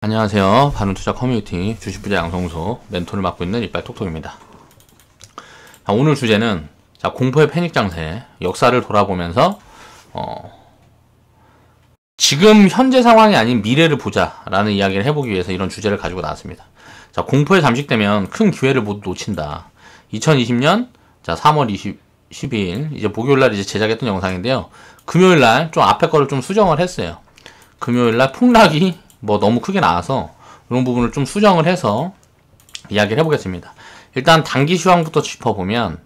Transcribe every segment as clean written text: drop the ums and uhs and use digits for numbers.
안녕하세요. 바른투자 커뮤니티 주식부자 양성소 멘토를 맡고 있는 이빨톡톡입니다. 오늘 주제는 공포의 패닉 장세 역사를 돌아보면서 지금 현재 상황이 아닌 미래를 보자 라는 이야기를 해보기 위해서 이런 주제를 가지고 나왔습니다. 공포에 잠식되면 큰 기회를 모두 놓친다. 2020년 3월 12일 이제 목요일날 이제 제작했던 영상인데요. 금요일날 좀 앞에 거를 좀 수정을 했어요. 금요일날 폭락이 너무 크게 나와서 이런 부분을 좀 수정을 해서 이야기를 해보겠습니다. 일단 단기 시황부터 짚어보면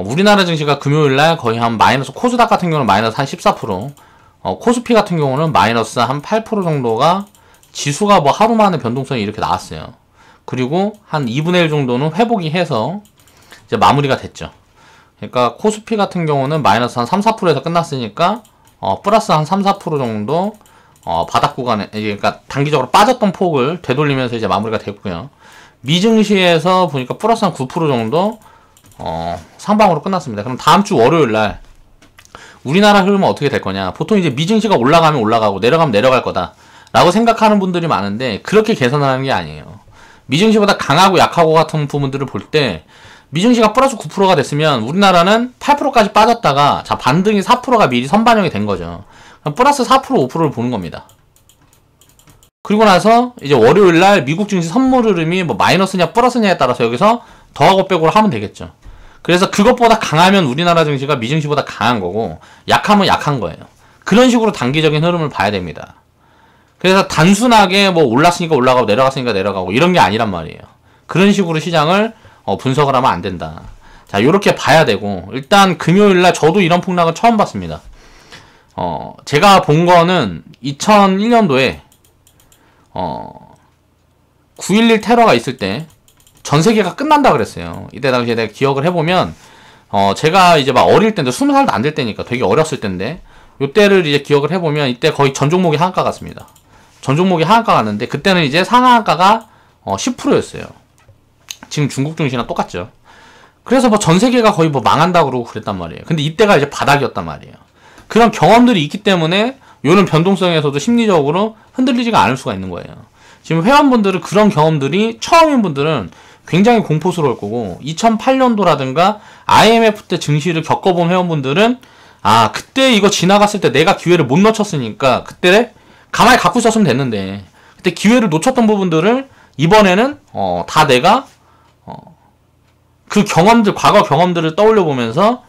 우리나라 증시가 금요일날 거의 한 마이너스, 코스닥 같은 경우는 마이너스 한 14%, 코스피 같은 경우는 마이너스 한 8% 정도가 지수가 하루 만에 변동성이 이렇게 나왔어요. 그리고 한 2분의 1 정도는 회복이 해서 이제 마무리가 됐죠. 그러니까 코스피 같은 경우는 마이너스 한 3, 4%에서 끝났으니까 플러스 한 3, 4% 정도 바닥 구간에, 그러니까 단기적으로 빠졌던 폭을 되돌리면서 이제 마무리가 됐고요. 미증시에서 보니까 플러스 한 9% 정도 상방으로 끝났습니다. 그럼 다음 주 월요일 날 우리나라 흐름은 어떻게 될 거냐? 보통 이제 미증시가 올라가면 올라가고 내려가면 내려갈 거다라고 생각하는 분들이 많은데 그렇게 계산하는 게 아니에요. 미증시보다 강하고 약하고 같은 부분들을 볼 때 미증시가 플러스 9%가 됐으면 우리나라는 8%까지 빠졌다가 반등이 4%가 미리 선반영이 된 거죠. 플러스 4%, 5%를 보는 겁니다. 그리고 나서 이제 월요일날 미국 증시 선물 흐름이 마이너스냐 플러스냐에 따라서 여기서 더하고 빼고를 하면 되겠죠. 그래서 그것보다 강하면 우리나라 증시가 미증시보다 강한 거고 약하면 약한 거예요. 그런 식으로 단기적인 흐름을 봐야 됩니다. 그래서 단순하게 올랐으니까 올라가고 내려갔으니까 내려가고 이런 게 아니란 말이에요. 그런 식으로 시장을 분석을 하면 안 된다. 자, 요렇게 봐야 되고, 일단 금요일날 저도 이런 폭락은 처음 봤습니다. 제가 본 거는 2001년도에 9.11 테러가 있을 때 전 세계가 끝난다 그랬어요. 이때 당시에 내가 기억을 해보면 제가 이제 어릴 때인데 20살도 안 될 때니까 되게 어렸을 때인데 요때를 이제 기억을 해보면 이때 거의 전 종목이 하한가 갔습니다. 전 종목이 하한가 갔는데 그때는 이제 상하한가가 10%였어요. 지금 중국 증시랑 똑같죠. 그래서 전 세계가 거의 망한다고 그러고 그랬단 말이에요. 근데 이때가 이제 바닥이었단 말이에요. 그런 경험들이 있기 때문에 이런 변동성에서도 심리적으로 흔들리지가 않을 수가 있는 거예요. 지금 회원분들은 그런 경험들이 처음인 분들은 굉장히 공포스러울 거고 2008년도라든가 IMF 때 증시를 겪어본 회원분들은 그때 이거 지나갔을 때 내가 기회를 못 놓쳤으니까 그때 가만히 갖고 있었으면 됐는데 그때 기회를 놓쳤던 부분들을 이번에는 다 내가 그 경험들, 과거 경험들을 떠올려 보면서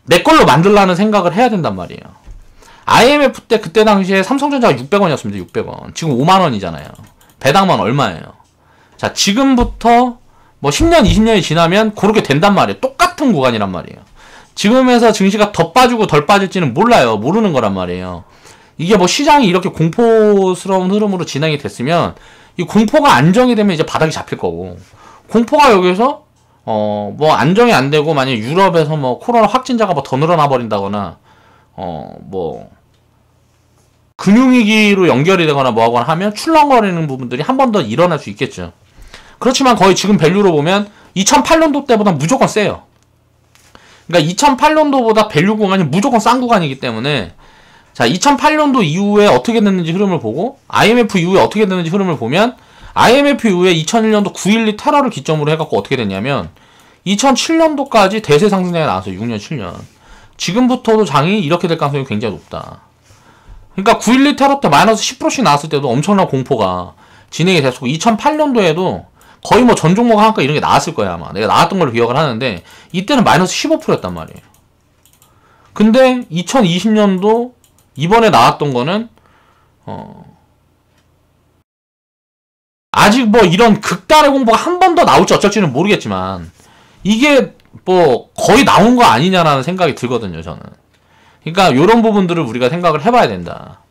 내 걸로 만들라는 생각을 해야 된단 말이에요. IMF 때 그때 당시에 삼성전자가 600원이었습니다. 600원. 지금 5만원이잖아요. 배당만 얼마예요? 자, 지금부터 10년, 20년이 지나면 그렇게 된단 말이에요. 똑같은 구간이란 말이에요. 지금에서 증시가 더 빠지고 덜 빠질지는 몰라요. 모르는 거란 말이에요. 이게 시장이 이렇게 공포스러운 흐름으로 진행이 됐으면 이 공포가 안정이 되면 이제 바닥이 잡힐 거고 공포가 여기서 안정이 안 되고 만약 유럽에서 코로나 확진자가 더 늘어나 버린다거나 금융위기로 연결이 되거나 하거나 하면 출렁거리는 부분들이 한 번 더 일어날 수 있겠죠. 그렇지만 거의 지금 밸류로 보면 2008년도 때보다 무조건 세요. 그러니까 2008년도보다 밸류 구간이 무조건 싼 구간이기 때문에 자, 2008년도 이후에 어떻게 됐는지 흐름을 보고 IMF 이후에 어떻게 됐는지 흐름을 보면 IMF 이후에 2001년도 9.12 테러를 기점으로 해갖고 어떻게 됐냐면 2007년도까지 대세 상승장이 나왔어요. 6년, 7년. 지금부터도 장이 이렇게 될 가능성이 굉장히 높다. 그러니까 9.12 테러 때 마이너스 10%씩 나왔을 때도 엄청난 공포가 진행이 됐었고 2008년도에도 거의 전 종목 하한가 이런 게 나왔을 거야 아마. 내가 나왔던 걸로 기억을 하는데 이때는 마이너스 15%였단 말이에요. 근데 2020년도 이번에 나왔던 거는 아직 이런 극단의 공포가 한 번 더 나올지 어쩔지는 모르겠지만 이게 거의 나온 거 아니냐라는 생각이 들거든요, 저는. 그러니까 요런 부분들을 우리가 생각을 해봐야 된다.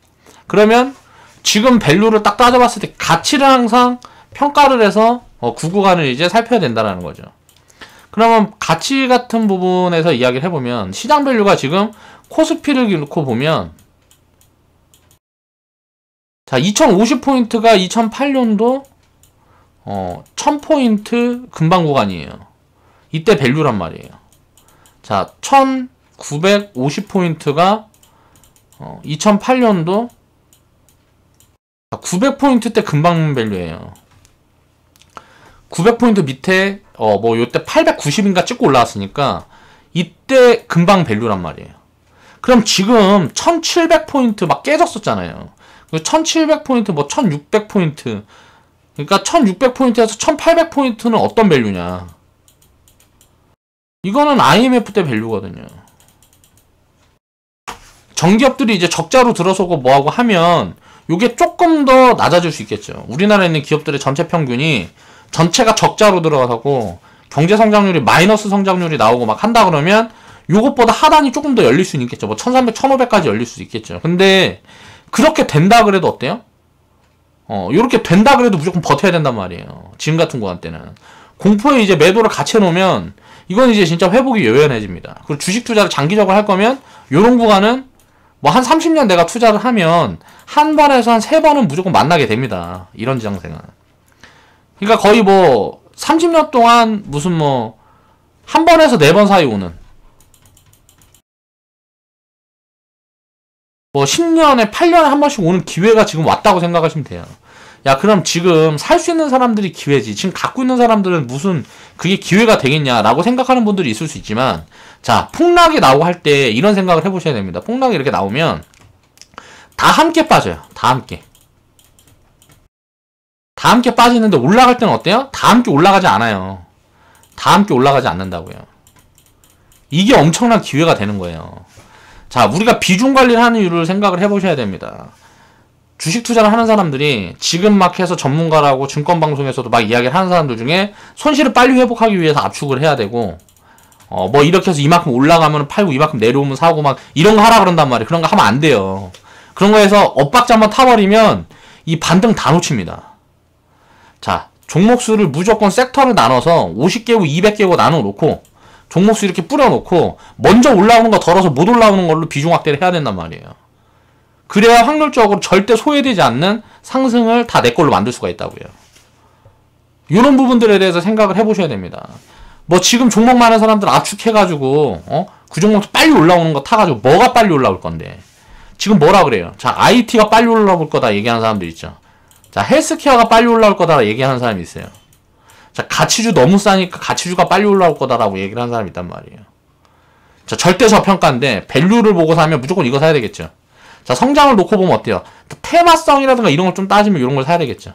그러면 지금 밸류를 딱 따져봤을 때 가치를 항상 평가를 해서 구구간을 이제 살펴야 된다라는 거죠. 그러면 가치 같은 부분에서 이야기를 해보면 시장 밸류가 지금 코스피를 놓고 보면 자, 2050포인트가 2008년도 1000포인트 근방 구간이에요. 이때 밸류란 말이에요. 자, 1950포인트가 2008년도 900포인트 때 금방 밸류예요. 900포인트 밑에 뭐 요때 890인가 찍고 올라왔으니까 이때 금방 밸류란 말이에요. 그럼 지금 1700포인트 막 깨졌었잖아요. 1700포인트 뭐 1600포인트, 그러니까 1600포인트에서 1800포인트는 어떤 밸류냐, 이거는 IMF 때 밸류거든요. 정기업들이 이제 적자로 들어서고 뭐하고 하면 요게 조금 더 낮아질 수 있겠죠. 우리나라에 있는 기업들의 전체 평균이 전체가 적자로 들어가고 경제 성장률이 마이너스 성장률이 나오고 막 한다 그러면 요것보다 하단이 조금 더 열릴 수는 있겠죠. 뭐 1300, 1500까지 열릴 수 있겠죠. 근데 그렇게 된다 그래도 어때요? 요렇게 된다 그래도 무조건 버텨야 된단 말이에요. 지금 같은 구간 때는. 공포에 이제 매도를 같이 해놓으면 이건 이제 진짜 회복이 요연해집니다. 그리고 주식 투자를 장기적으로 할 거면 요런 구간은 뭐 한 30년 내가 투자를 하면 한 번에서 한 3번은 무조건 만나게 됩니다. 이런 지정생은. 그러니까 거의 뭐 30년 동안 무슨 뭐 한 번에서 4번 사이 오는, 뭐 10년에 8년에 한 번씩 오는 기회가 지금 왔다고 생각하시면 돼요. 야, 그럼 지금 살 수 있는 사람들이 기회지, 지금 갖고 있는 사람들은 무슨 그게 기회가 되겠냐라고 생각하는 분들이 있을 수 있지만, 자, 폭락이 나오고 할 때 이런 생각을 해보셔야 됩니다. 폭락이 이렇게 나오면 다 함께 빠져요. 다 함께. 다 함께 빠지는데 올라갈 때는 어때요? 다 함께 올라가지 않아요. 다 함께 올라가지 않는다고요. 이게 엄청난 기회가 되는 거예요. 자, 우리가 비중 관리를 하는 이유를 생각을 해보셔야 됩니다. 주식 투자를 하는 사람들이 지금 막 해서 전문가라고 증권방송에서도 막 이야기를 하는 사람들 중에 손실을 빨리 회복하기 위해서 압축을 해야 되고, 뭐 이렇게 해서 이만큼 올라가면 팔고 이만큼 내려오면 사고 막 이런 거 하라 그런단 말이에요. 그런 거 하면 안 돼요. 그런 거에서 엇박자 한번 타버리면 이 반등 다 놓칩니다. 자, 종목수를 무조건 섹터를 나눠서 50개고 200개고 나눠 놓고 종목수 이렇게 뿌려 놓고 먼저 올라오는 거 덜어서 못 올라오는 걸로 비중 확대를 해야 된단 말이에요. 그래야 확률적으로 절대 소외되지 않는 상승을 다 내 걸로 만들 수가 있다고요. 이런 부분들에 대해서 생각을 해보셔야 됩니다. 뭐 지금 종목 많은 사람들 압축해가지고 그 종목도 빨리 올라오는 거 타가지고 뭐가 빨리 올라올 건데, 지금 뭐라 그래요? 자, IT가 빨리 올라올 거다 얘기하는 사람들 있죠. 자, 헬스케어가 빨리 올라올 거다 얘기하는 사람이 있어요. 자, 가치주 너무 싸니까 가치주가 빨리 올라올 거다라고 얘기를 하는 사람이 있단 말이에요. 자, 절대 저평가인데 밸류를 보고 사면 무조건 이거 사야 되겠죠. 자, 성장을 놓고 보면 어때요? 테마성이라든가 이런 걸 좀 따지면 이런 걸 사야 되겠죠.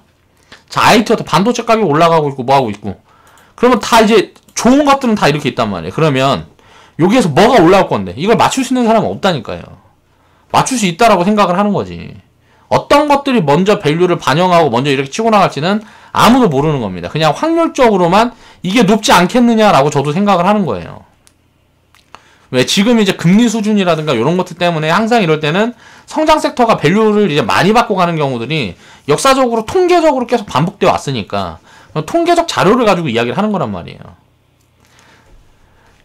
자, IT가 반도체 가격이 올라가고 있고 뭐하고 있고, 그러면 다 이제 좋은 것들은 다 이렇게 있단 말이에요. 그러면 여기에서 뭐가 올라올 건데 이걸 맞출 수 있는 사람은 없다니까요. 맞출 수 있다라고 생각을 하는 거지. 어떤 것들이 먼저 밸류를 반영하고 먼저 이렇게 치고 나갈지는 아무도 모르는 겁니다. 그냥 확률적으로만 이게 높지 않겠느냐라고 저도 생각을 하는 거예요. 왜 지금 이제 금리 수준이라든가 이런 것들 때문에 항상 이럴 때는 성장 섹터가 밸류를 이제 많이 받고 가는 경우들이 역사적으로 통계적으로 계속 반복되어 왔으니까 통계적 자료를 가지고 이야기를 하는 거란 말이에요.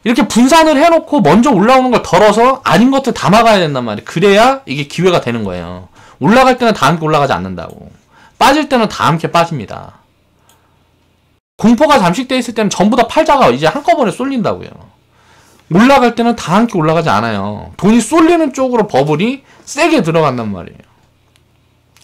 이렇게 분산을 해놓고 먼저 올라오는 걸 덜어서 아닌 것들 다 막아야 된단 말이에요. 그래야 이게 기회가 되는 거예요. 올라갈 때는 다 함께 올라가지 않는다고. 빠질 때는 다 함께 빠집니다. 공포가 잠식돼 있을 때는 전부 다 팔자가 이제 한꺼번에 쏠린다고요. 올라갈 때는 다 함께 올라가지 않아요. 돈이 쏠리는 쪽으로 버블이 세게 들어간단 말이에요.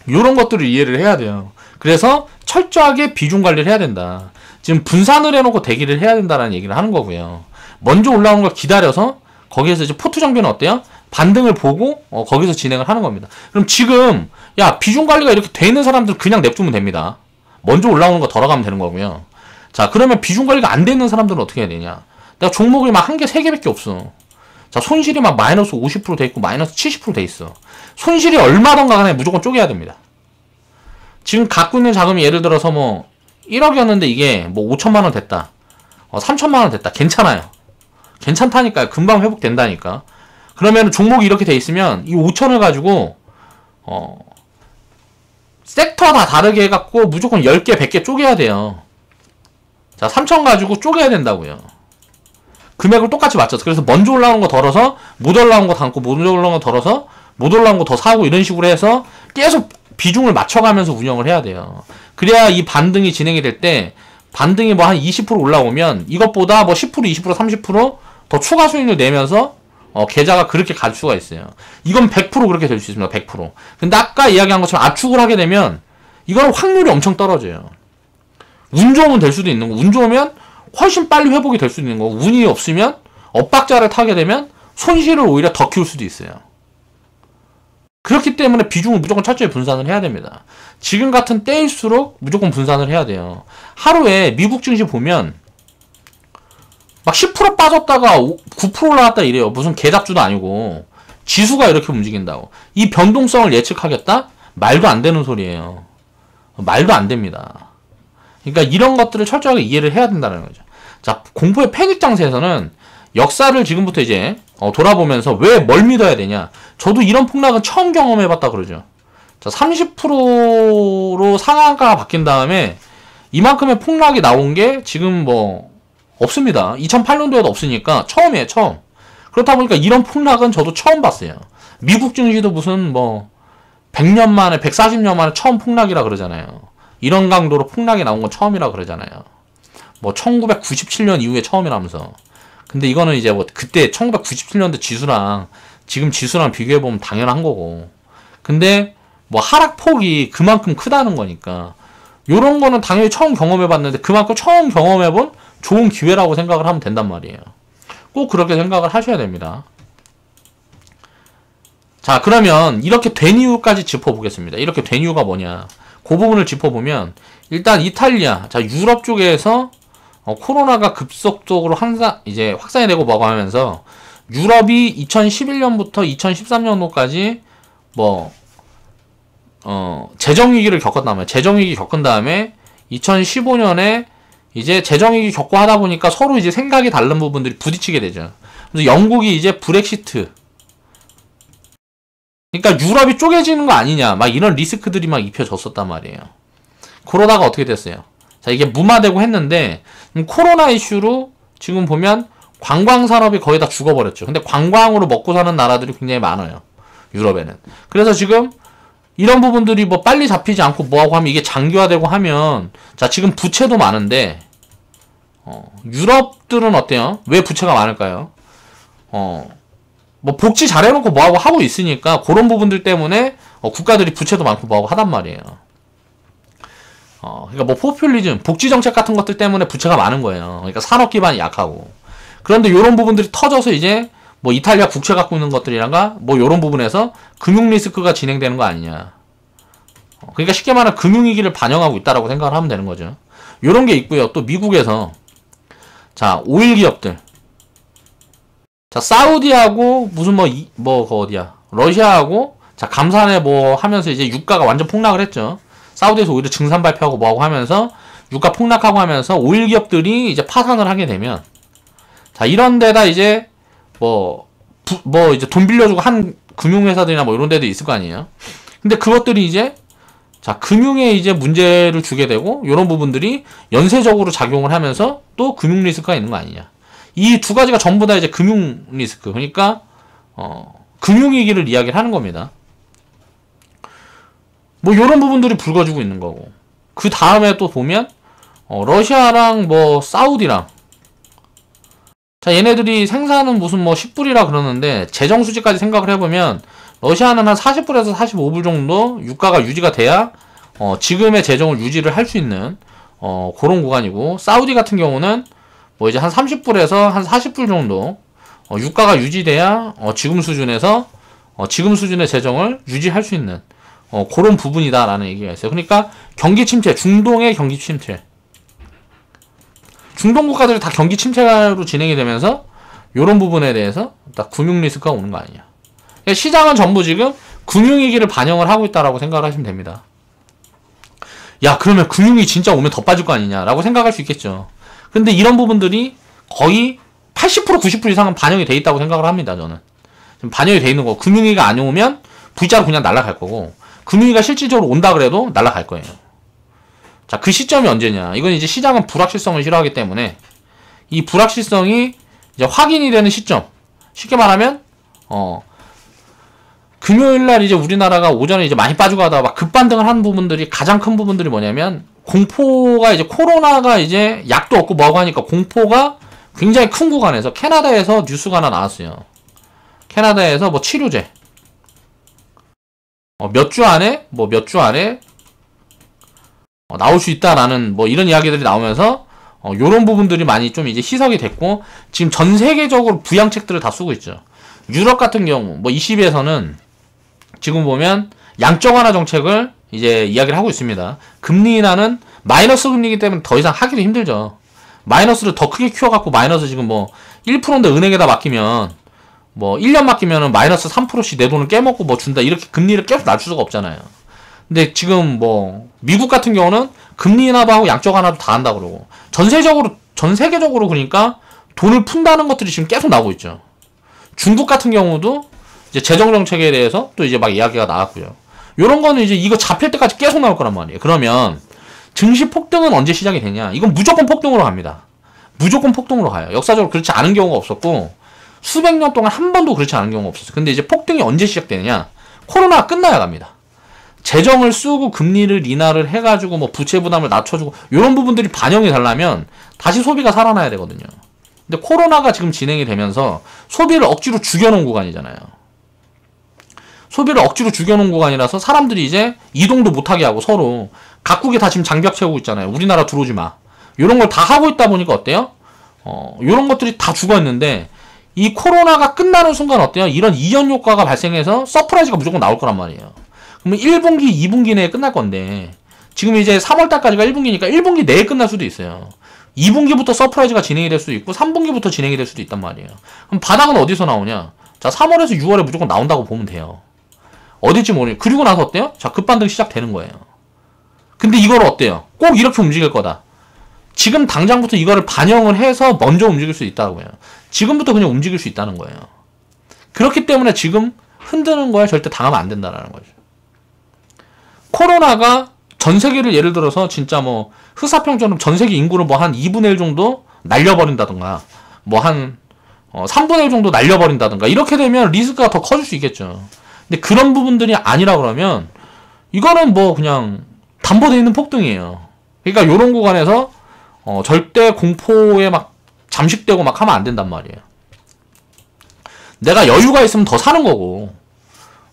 이런 것들을 이해를 해야 돼요. 그래서 철저하게 비중 관리를 해야 된다. 지금 분산을 해놓고 대기를 해야 된다는 얘기를 하는 거고요. 먼저 올라오는 걸 기다려서 거기에서 이제 포트 정비는 어때요? 반등을 보고 거기서 진행을 하는 겁니다. 그럼 지금 야, 비중 관리가 이렇게 돼 있는 사람들 그냥 냅두면 됩니다. 먼저 올라오는 거 덜어가면 되는 거고요. 자, 그러면 비중 관리가 안 돼 있는 사람들은 어떻게 해야 되냐? 내가 종목이 막 1개, 3개밖에 없어. 자, 손실이 막 마이너스 50% 돼 있고 마이너스 70% 돼 있어. 손실이 얼마던가 간에 무조건 쪼개야 됩니다. 지금 갖고 있는 자금이 예를 들어서 뭐 1억이었는데 이게 뭐 5천만 원 됐다. 3천만 원 됐다. 괜찮아요. 괜찮다니까요. 금방 회복된다니까. 그러면 종목이 이렇게 돼 있으면 이 5천을 가지고 섹터 다 다르게 해갖고 무조건 10개, 100개 쪼개야 돼요. 자, 3천 가지고 쪼개야 된다고요. 금액을 똑같이 맞춰서. 그래서 먼저 올라오는 거 덜어서 못 올라온 거 담고 못 올라온 거 덜어서 못 올라온 거 더 사고 이런 식으로 해서 계속 비중을 맞춰가면서 운영을 해야 돼요. 그래야 이 반등이 진행이 될 때 반등이 뭐 한 20% 올라오면 이것보다 뭐 10%, 20%, 30% 더 추가 수익을 내면서 계좌가 그렇게 갈 수가 있어요. 이건 100% 그렇게 될 수 있습니다. 100%. 근데 아까 이야기한 것처럼 압축을 하게 되면 이건 확률이 엄청 떨어져요. 운 좋으면 될 수도 있는 거, 운 좋으면 훨씬 빨리 회복이 될 수도 있는 거고, 운이 없으면 엇박자를 타게 되면 손실을 오히려 더 키울 수도 있어요. 그렇기 때문에 비중을 무조건 철저히 분산을 해야 됩니다. 지금 같은 때일수록 무조건 분산을 해야 돼요. 하루에 미국 증시 보면 막 10% 빠졌다가 9% 올라갔다 이래요. 무슨 개잡주도 아니고 지수가 이렇게 움직인다고. 이 변동성을 예측하겠다? 말도 안 되는 소리예요. 말도 안 됩니다. 그러니까 이런 것들을 철저하게 이해를 해야 된다는 거죠. 자, 공포의 패닉 장세에서는 역사를 지금부터 이제 돌아보면서 왜 뭘 믿어야 되냐. 저도 이런 폭락은 처음 경험해봤다 그러죠. 자, 30%로 상한가가 바뀐 다음에 이만큼의 폭락이 나온 게 지금 뭐 없습니다. 2008년도에도 없으니까 처음이에요, 처음. 그렇다 보니까 이런 폭락은 저도 처음 봤어요. 미국 증시도 무슨 뭐 100년 만에 140년 만에 처음 폭락이라 그러잖아요. 이런 강도로 폭락이 나온 건 처음이라 그러잖아요. 뭐 1997년 이후에 처음이라면서. 근데 이거는 이제 뭐 그때 1997년도 지수랑 지금 지수랑 비교해보면 당연한 거고. 근데 뭐 하락폭이 그만큼 크다는 거니까 요런 거는 당연히 처음 경험해봤는데 그만큼 처음 경험해본 좋은 기회라고 생각을 하면 된단 말이에요. 꼭 그렇게 생각을 하셔야 됩니다. 자, 그러면 이렇게 된 이유까지 짚어보겠습니다. 이렇게 된 이유가 뭐냐. 그 부분을 짚어보면 일단 이탈리아, 자, 유럽 쪽에서 코로나가 급속도로 이제 확산이 되고 뭐고 하면서 유럽이 2011년부터 2013년도까지 뭐 재정위기를 겪었단 말이에요. 재정위기 겪은 다음에 2015년에 이제 재정위기 겪고 하다 보니까 서로 이제 생각이 다른 부분들이 부딪히게 되죠. 그래서 영국이 이제 브렉시트, 그러니까 유럽이 쪼개지는 거 아니냐, 막 이런 리스크들이 막 입혀졌었단 말이에요. 그러다가 어떻게 됐어요? 자, 이게 무마되고 했는데 코로나 이슈로 지금 보면 관광산업이 거의 다 죽어버렸죠. 근데 관광으로 먹고 사는 나라들이 굉장히 많아요, 유럽에는. 그래서 지금 이런 부분들이 뭐 빨리 잡히지 않고 뭐하고 하면 이게 장기화되고 하면, 자, 지금 부채도 많은데 유럽들은 어때요? 왜 부채가 많을까요? 뭐 복지 잘해놓고 뭐하고 하고 있으니까 그런 부분들 때문에 국가들이 부채도 많고 뭐하고 하단 말이에요. 그러니까 뭐 포퓰리즘, 복지 정책 같은 것들 때문에 부채가 많은 거예요. 그러니까 산업 기반이 약하고. 그런데 이런 부분들이 터져서 이제 뭐 이탈리아 국채 갖고 있는 것들이란가 뭐 이런 부분에서 금융 리스크가 진행되는 거 아니냐. 그러니까 쉽게 말하면 금융위기를 반영하고 있다라고 생각을 하면 되는 거죠. 이런 게 있고요. 또 미국에서 자, 오일 기업들, 자, 사우디하고 무슨 그 어디야, 러시아하고 자, 감산에 뭐 하면서 이제 유가가 완전 폭락을 했죠. 사우디에서 오히려 증산 발표하고 뭐하고 하면서 유가 폭락하고 하면서 오일 기업들이 이제 파산을 하게 되면, 자, 이런 데다 이제 이제 돈 빌려주고 한 금융회사들이나 뭐 이런 데도 있을 거 아니에요. 근데 그것들이 이제 자, 금융에 이제 문제를 주게 되고 이런 부분들이 연쇄적으로 작용을 하면서 또 금융 리스크가 있는 거 아니냐. 이 두 가지가 전부 다 이제 금융 리스크, 그러니까 금융위기를 이야기를 하는 겁니다. 뭐 이런 부분들이 불거지고 있는 거고. 그 다음에 또 보면 러시아랑 뭐 사우디랑, 자, 얘네들이 생산은 무슨 뭐 10불이라 그러는데 재정 수지까지 생각을 해보면 러시아는 한 40불에서 45불 정도 유가가 유지가 돼야 지금의 재정을 유지를 할 수 있는 그런 구간이고, 사우디 같은 경우는 뭐 이제 한 30불에서 한 40불 정도 유가가 유지돼야 지금 수준에서 지금 수준의 재정을 유지할 수 있는 그런 부분이다라는 얘기가 있어요. 그러니까 경기 침체, 중동의 경기 침체, 중동 국가들이 다 경기 침체로 진행이 되면서 이런 부분에 대해서 딱 금융 리스크가 오는 거 아니냐. 그러니까 시장은 전부 지금 금융위기를 반영을 하고 있다라고 생각을 하시면 됩니다. 야, 그러면 금융이 진짜 오면 더 빠질 거 아니냐라고 생각할 수 있겠죠. 근데 이런 부분들이 거의 80% 90% 이상은 반영이 돼 있다고 생각을 합니다. 저는 지금 반영이 돼 있는 거. 금융위기가 안 오면 V자로 그냥 날아갈 거고, 금융위기가 실질적으로 온다 그래도 날아갈 거예요. 자, 그 시점이 언제냐. 이건 이제 시장은 불확실성을 싫어하기 때문에 이 불확실성이 이제 확인이 되는 시점. 쉽게 말하면 금요일날 이제 우리나라가 오전에 이제 많이 빠지고 하다가 막 급반등을 하는 부분들이, 가장 큰 부분들이 뭐냐면 공포가, 이제 코로나가 이제 약도 없고 뭐하고 하니까 공포가 굉장히 큰 구간에서, 캐나다에서 뉴스가 하나 나왔어요. 캐나다에서 뭐 치료제 몇 주 안에 나올 수 있다라는 뭐 이런 이야기들이 나오면서 요런 부분들이 많이 좀 이제 희석이 됐고, 지금 전 세계적으로 부양책들을 다 쓰고 있죠. 유럽 같은 경우 뭐 ECB에서는 지금 보면 양적 완화 정책을 이제 이야기를 하고 있습니다. 금리 인하는 마이너스 금리이기 때문에 더 이상 하기도 힘들죠. 마이너스를 더 크게 키워갖고 마이너스 지금 뭐 1%인데 은행에다 맡기면 뭐 1년 맡기면은 마이너스 3%씩 내 돈을 깨먹고 뭐 준다, 이렇게 금리를 계속 낮출 수가 없잖아요. 근데 지금 뭐 미국 같은 경우는 금리 인하도 하고 양적 완화도 다 한다 그러고, 전 세계적으로 그러니까 돈을 푼다는 것들이 지금 계속 나오고 있죠. 중국 같은 경우도 이제 재정 정책에 대해서 또 이제 막 이야기가 나왔고요. 요런 거는 이제 이거 잡힐 때까지 계속 나올 거란 말이에요. 그러면 증시 폭등은 언제 시작이 되냐? 이건 무조건 폭등으로 갑니다. 무조건 폭등으로 가요. 역사적으로 그렇지 않은 경우가 없었고, 수백 년 동안 한 번도 그렇지 않은 경우가 없었어요. 근데 이제 폭등이 언제 시작되느냐? 코로나가 끝나야 갑니다. 재정을 쓰고 금리를 인하를 해가지고 뭐 부채 부담을 낮춰주고 이런 부분들이 반영이 되려면 다시 소비가 살아나야 되거든요. 근데 코로나가 지금 진행이 되면서 소비를 억지로 죽여놓은 구간이잖아요. 소비를 억지로 죽여놓은 구간이라서 사람들이 이제 이동도 못하게 하고 서로 각국이 다 지금 장벽 채우고 있잖아요. 우리나라 들어오지 마. 이런 걸 다 하고 있다 보니까 어때요? 이런 것들이 다 죽어있는데, 이 코로나가 끝나는 순간 어때요? 이런 이연 효과가 발생해서 서프라이즈가 무조건 나올 거란 말이에요. 그러면 1분기, 2분기 내에 끝날 건데, 지금 이제 3월달까지가 1분기니까 1분기 내에 끝날 수도 있어요. 2분기부터 서프라이즈가 진행이 될 수도 있고 3분기부터 진행이 될 수도 있단 말이에요. 그럼 바닥은 어디서 나오냐? 자, 3월에서 6월에 무조건 나온다고 보면 돼요. 어딜지 모르겠어요. 그리고 나서 어때요? 자, 급반등 시작되는 거예요. 근데 이걸 어때요? 꼭 이렇게 움직일 거다. 지금 당장부터 이거를 반영을 해서 먼저 움직일 수 있다고요. 지금부터 그냥 움직일 수 있다는 거예요. 그렇기 때문에 지금 흔드는 거에 절대 당하면 안 된다는 거죠. 코로나가 전 세계를 예를 들어서 진짜 뭐 흐사평처럼 전 세계 인구를 뭐 한 2분의 1 정도 날려버린다든가, 뭐 한 3분의 1 정도 날려버린다든가, 이렇게 되면 리스크가 더 커질 수 있겠죠. 근데 그런 부분들이 아니라 그러면 이거는 뭐 그냥 담보되어 있는 폭등이에요. 그러니까 요런 구간에서 절대 공포에 막 잠식되고 막 하면 안 된단 말이에요. 내가 여유가 있으면 더 사는 거고,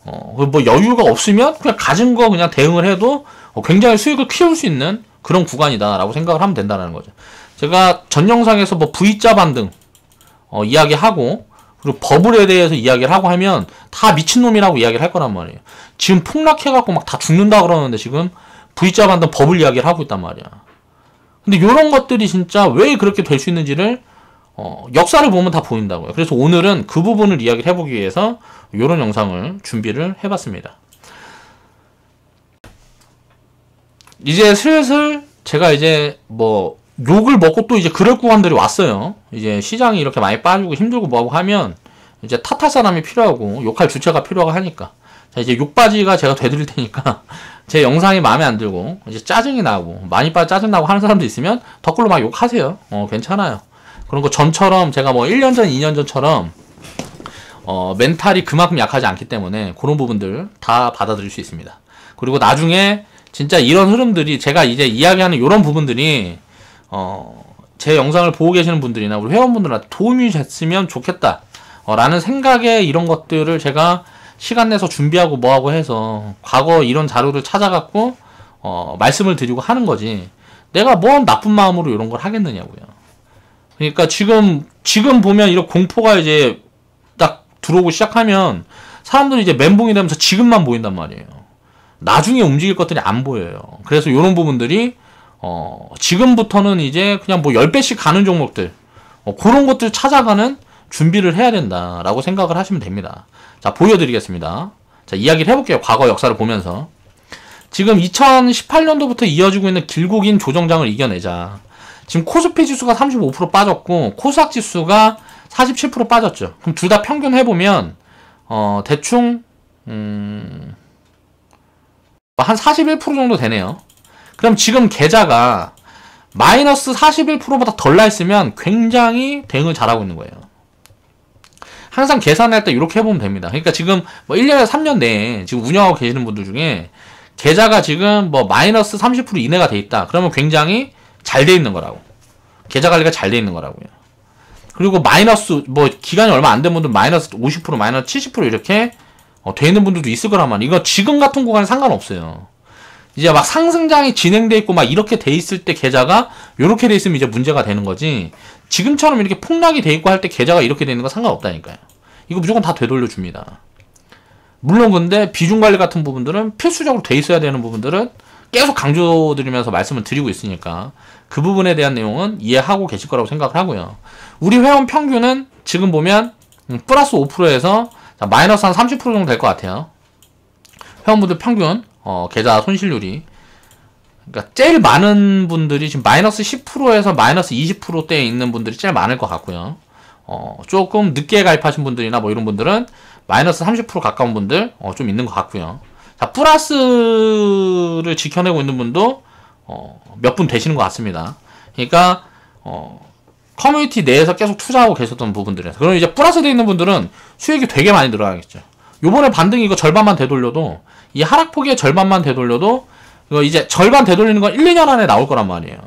뭐 여유가 없으면 그냥 가진 거 그냥 대응을 해도 굉장히 수익을 키울 수 있는 그런 구간이다라고 생각을 하면 된다는 거죠. 제가 전 영상에서 뭐 V자 반등 이야기하고, 그리고 버블에 대해서 이야기를 하고 하면 다 미친놈이라고 이야기를 할 거란 말이에요. 지금 폭락해갖고 막 다 죽는다 그러는데 지금 V자 반등 버블 이야기를 하고 있단 말이야. 근데 요런 것들이 진짜 왜 그렇게 될 수 있는지를 역사를 보면 다 보인다고요. 그래서 오늘은 그 부분을 이야기를 해보기 위해서 요런 영상을 준비를 해봤습니다. 이제 슬슬 제가 이제 뭐 욕을 먹고 또 이제 그럴 구간들이 왔어요. 이제 시장이 이렇게 많이 빠지고 힘들고 뭐하고 하면 이제 탓할 사람이 필요하고 욕할 주체가 필요하고 하니까, 자, 이제 욕바지가 제가 되드릴 테니까 제 영상이 마음에 안 들고 이제 짜증이 나고 많이 짜증 나고 하는 사람도 있으면 댓글로 막 욕하세요. 괜찮아요. 그런 거 전처럼 제가 뭐 1년 전, 2년 전처럼 멘탈이 그만큼 약하지 않기 때문에 그런 부분들 다 받아들일 수 있습니다. 그리고 나중에 진짜 이런 흐름들이 제가 이제 이야기하는 이런 부분들이 제 영상을 보고 계시는 분들이나 우리 회원분들한테 도움이 됐으면 좋겠다 라는 생각에 이런 것들을 제가 시간 내서 준비하고 뭐하고 해서 과거 이런 자료를 찾아갖고 말씀을 드리고 하는 거지, 내가 뭔 나쁜 마음으로 이런 걸 하겠느냐고요. 그러니까 지금 보면 이런 공포가 이제 딱 들어오고 시작하면 사람들이 이제 멘붕이 되면서 지금만 보인단 말이에요. 나중에 움직일 것들이 안 보여요. 그래서 이런 부분들이 지금부터는 이제 그냥 뭐 10배씩 가는 종목들, 그런 것들 찾아가는 준비를 해야 된다라고 생각을 하시면 됩니다. 자, 보여드리겠습니다. 자, 이야기를 해볼게요. 과거 역사를 보면서. 지금 2018년도부터 이어지고 있는 길고 긴 조정장을 이겨내자. 지금 코스피 지수가 35% 빠졌고 코스닥 지수가 47% 빠졌죠. 그럼 둘 다 평균 해보면 대충 한 41% 정도 되네요. 그럼 지금 계좌가 마이너스 41%보다 덜 나 있으면 굉장히 대응을 잘하고 있는 거예요. 항상 계산할 때 이렇게 해보면 됩니다. 그러니까 지금 뭐 1년에서 3년 내에 지금 운영하고 계시는 분들 중에 계좌가 지금 뭐 마이너스 30% 이내가 돼 있다. 그러면 굉장히 잘 돼 있는 거라고. 계좌 관리가 잘 돼 있는 거라고요. 그리고 마이너스 뭐 기간이 얼마 안 된 분들 마이너스 50%, 마이너스 70% 이렇게 돼 있는 분들도 있을 거란 말이에요. 이거 지금 같은 구간에 상관없어요. 이제 막 상승장이 진행돼 있고 막 이렇게 돼 있을 때 계좌가 요렇게 돼 있으면 이제 문제가 되는 거지. 지금처럼 이렇게 폭락이 돼 있고 할 때 계좌가 이렇게 되는 건 상관없다니까요. 이거 무조건 다 되돌려 줍니다. 물론 근데 비중 관리 같은 부분들은 필수적으로 돼 있어야 되는 부분들은 계속 강조드리면서 말씀을 드리고 있으니까 그 부분에 대한 내용은 이해하고 계실 거라고 생각을 하고요. 우리 회원 평균은 지금 보면 플러스 5%에서 마이너스 한 30% 정도 될 것 같아요. 회원분들 평균 계좌 손실률이. 그러니까 제일 많은 분들이 지금 마이너스 10%에서 마이너스 20%대에 있는 분들이 제일 많을 것 같고요. 조금 늦게 가입하신 분들이나 뭐 이런 분들은 마이너스 30% 가까운 분들 좀 있는 것 같고요. 자, 플러스를 지켜내고 있는 분도 몇 분 되시는 것 같습니다. 그러니까 커뮤니티 내에서 계속 투자하고 계셨던 부분들에서, 그럼 이제 플러스 되어 있는 분들은 수익이 되게 많이 늘어나겠죠. 요번에 반등이 이거 절반만 되돌려도, 이 하락폭의 절반만 되돌려도 이거 이제 절반 되돌리는 건 1, 2년 안에 나올 거란 말이에요.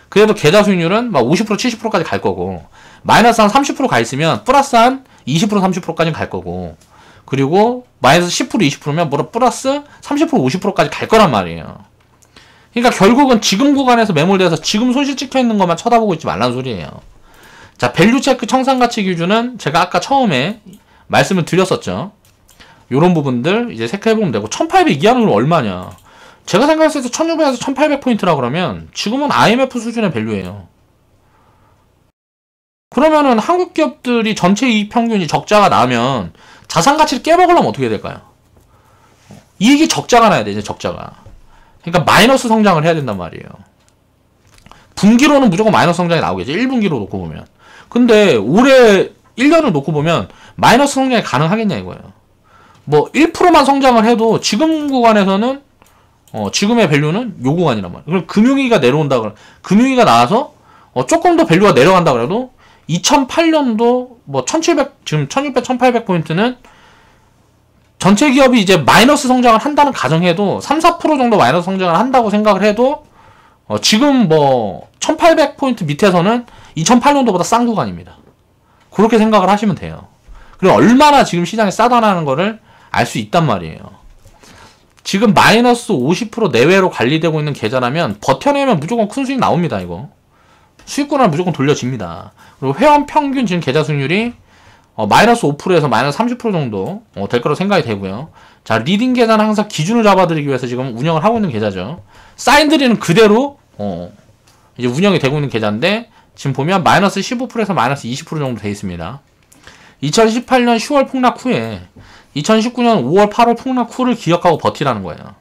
그래도 계좌 수익률은 막 50%, 70%까지 갈 거고, 마이너스 한 30% 가 있으면 플러스 한 20%, 30%까지 갈 거고, 그리고 마이너스 10%, 20%면 플러스 30%, 50%까지 갈 거란 말이에요. 그러니까 결국은 지금 구간에서 매몰돼서 지금 손실 찍혀 있는 것만 쳐다보고 있지 말라는 소리예요. 자, 밸류 체크 청산가치 기준은 제가 아까 처음에 말씀을 드렸었죠. 요런 부분들 이제 체크해보면 되고, 1800 이하는 얼마냐? 제가 생각했을 때 1600에서 1800포인트라 그러면 지금은 IMF 수준의 밸류예요. 그러면은 한국 기업들이 전체 이익 평균이 적자가 나면 자산 가치를 깨먹으려면 어떻게 될까요? 이익이 적자가 나야 돼, 이제 적자가. 그러니까 마이너스 성장을 해야 된단 말이에요. 분기로는 무조건 마이너스 성장이 나오겠지. 1분기로 놓고 보면. 근데 올해 1년을 놓고 보면 마이너스 성장이 가능하겠냐 이거예요. 뭐 1%만 성장을 해도 지금 구간에서는 지금의 밸류는 요 구간이란 말이에요. 그럼 금융위기가 내려온다 그래. 금융위기가 나와서 조금 더 밸류가 내려간다 그래도 2008년도 뭐 1700, 지금 1600, 1800포인트는 전체 기업이 이제 마이너스 성장을 한다는 가정해도 3, 4% 정도 마이너스 성장을 한다고 생각을 해도 지금 뭐 1800포인트 밑에서는 2008년도보다 싼 구간입니다. 그렇게 생각을 하시면 돼요. 그리고 얼마나 지금 시장이 싸다라는 거를 알 수 있단 말이에요. 지금 마이너스 50% 내외로 관리되고 있는 계좌라면 버텨내면 무조건 큰 수익 나옵니다. 이거 수익권을 무조건 돌려집니다. 그리고 회원 평균 지금 계좌 수익률이 마이너스 5%에서 마이너스 30% 정도 될 거라고 생각이 되고요. 자, 리딩 계좌는 항상 기준을 잡아드리기 위해서 지금 운영을 하고 있는 계좌죠. 사인드리는 그대로 이제 운영이 되고 있는 계좌인데 지금 보면 마이너스 15%에서 마이너스 20% 정도 되어 있습니다. 2018년 10월 폭락 후에 2019년 5월 8월 폭락 후를 기억하고 버티라는 거예요.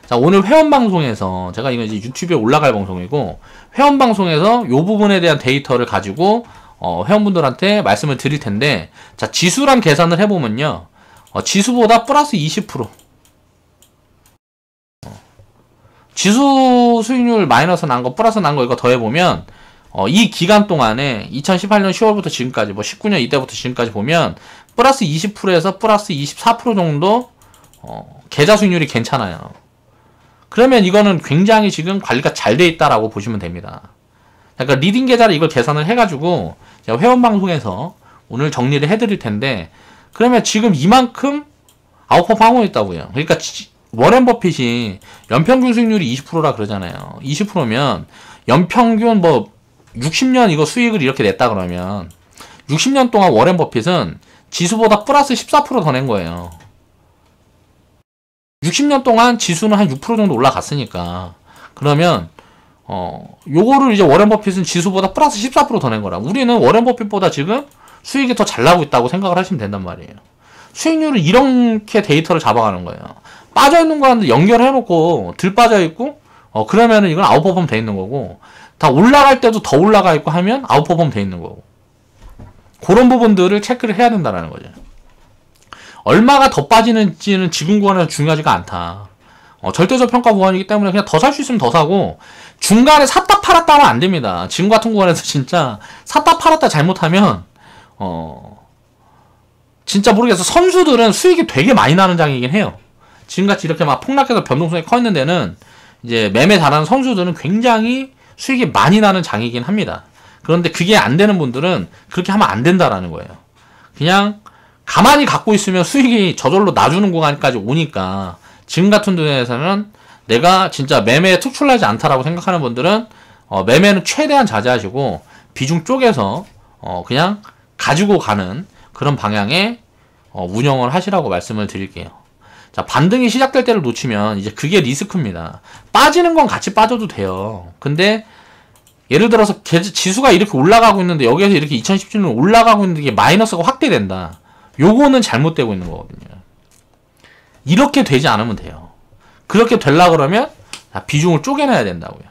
자, 오늘 회원방송에서 제가 이거 이제 유튜브에 올라갈 방송이고, 회원방송에서 요 부분에 대한 데이터를 가지고 회원분들한테 말씀을 드릴 텐데, 자, 지수랑 계산을 해보면요, 지수보다 플러스 20%. 지수 수익률 마이너스 난 거, 플러스 난 거 이거 더해보면, 이 기간 동안에 2018년 10월부터 지금까지, 뭐 19년 이때부터 지금까지 보면, 플러스 20%에서 플러스 24% 정도, 계좌 수익률이 괜찮아요. 그러면 이거는 굉장히 지금 관리가 잘 돼 있다라고 보시면 됩니다. 그러니까 리딩 계좌를 이걸 계산을 해가지고 제가 회원방송에서 오늘 정리를 해드릴 텐데, 그러면 지금 이만큼 아웃퍼폼 하고 있다고요. 그러니까 워렌 버핏이 연평균 수익률이 20%라 그러잖아요. 20%면 연평균 뭐 60년 이거 수익을 이렇게 냈다 그러면 60년 동안 워렌 버핏은 지수보다 플러스 14% 더 낸 거예요. 60년 동안 지수는 한 6% 정도 올라갔으니까, 그러면 요거를 이제 워렌 버핏은 지수보다 플러스 14% 더 낸 거라. 우리는 워렌 버핏보다 지금 수익이 더 잘 나고 있다고 생각을 하시면 된단 말이에요. 수익률을 이렇게 데이터를 잡아가는 거예요. 빠져있는 거한테 연결해놓고 들 빠져있고 그러면은 이건 아웃퍼폼 돼 있는 거고, 다 올라갈 때도 더 올라가 있고 하면 아웃퍼폼 돼 있는 거고, 그런 부분들을 체크를 해야 된다는 거죠. 얼마가 더 빠지는지는 지금 구간에서 중요하지가 않다. 절대적 평가 구간이기 때문에 그냥 더 살 수 있으면 더 사고, 중간에 샀다 팔았다 하면 안 됩니다. 지금 같은 구간에서 진짜 샀다 팔았다 잘못하면 진짜 모르겠어. 선수들은 수익이 되게 많이 나는 장이긴 해요. 지금같이 이렇게 막 폭락해서 변동성이 커 있는 데는 이제 매매 잘하는 선수들은 굉장히 수익이 많이 나는 장이긴 합니다. 그런데 그게 안 되는 분들은 그렇게 하면 안 된다라는 거예요. 그냥 가만히 갖고 있으면 수익이 저절로 놔주는 구간까지 오니까 지금 같은 데에서는 내가 진짜 매매에 특출나지 않다라고 생각하는 분들은 매매는 최대한 자제하시고 비중 쪼개서 그냥 가지고 가는 그런 방향의 운영을 하시라고 말씀을 드릴게요. 자, 반등이 시작될 때를 놓치면 이제 그게 리스크입니다. 빠지는 건 같이 빠져도 돼요. 근데 예를 들어서 지수가 이렇게 올라가고 있는데 여기에서 이렇게 2017년 올라가고 있는데 이게 마이너스가 확대된다. 요거는 잘못되고 있는 거거든요. 이렇게 되지 않으면 돼요. 그렇게 되려고 그러면 비중을 쪼개놔야 된다고요.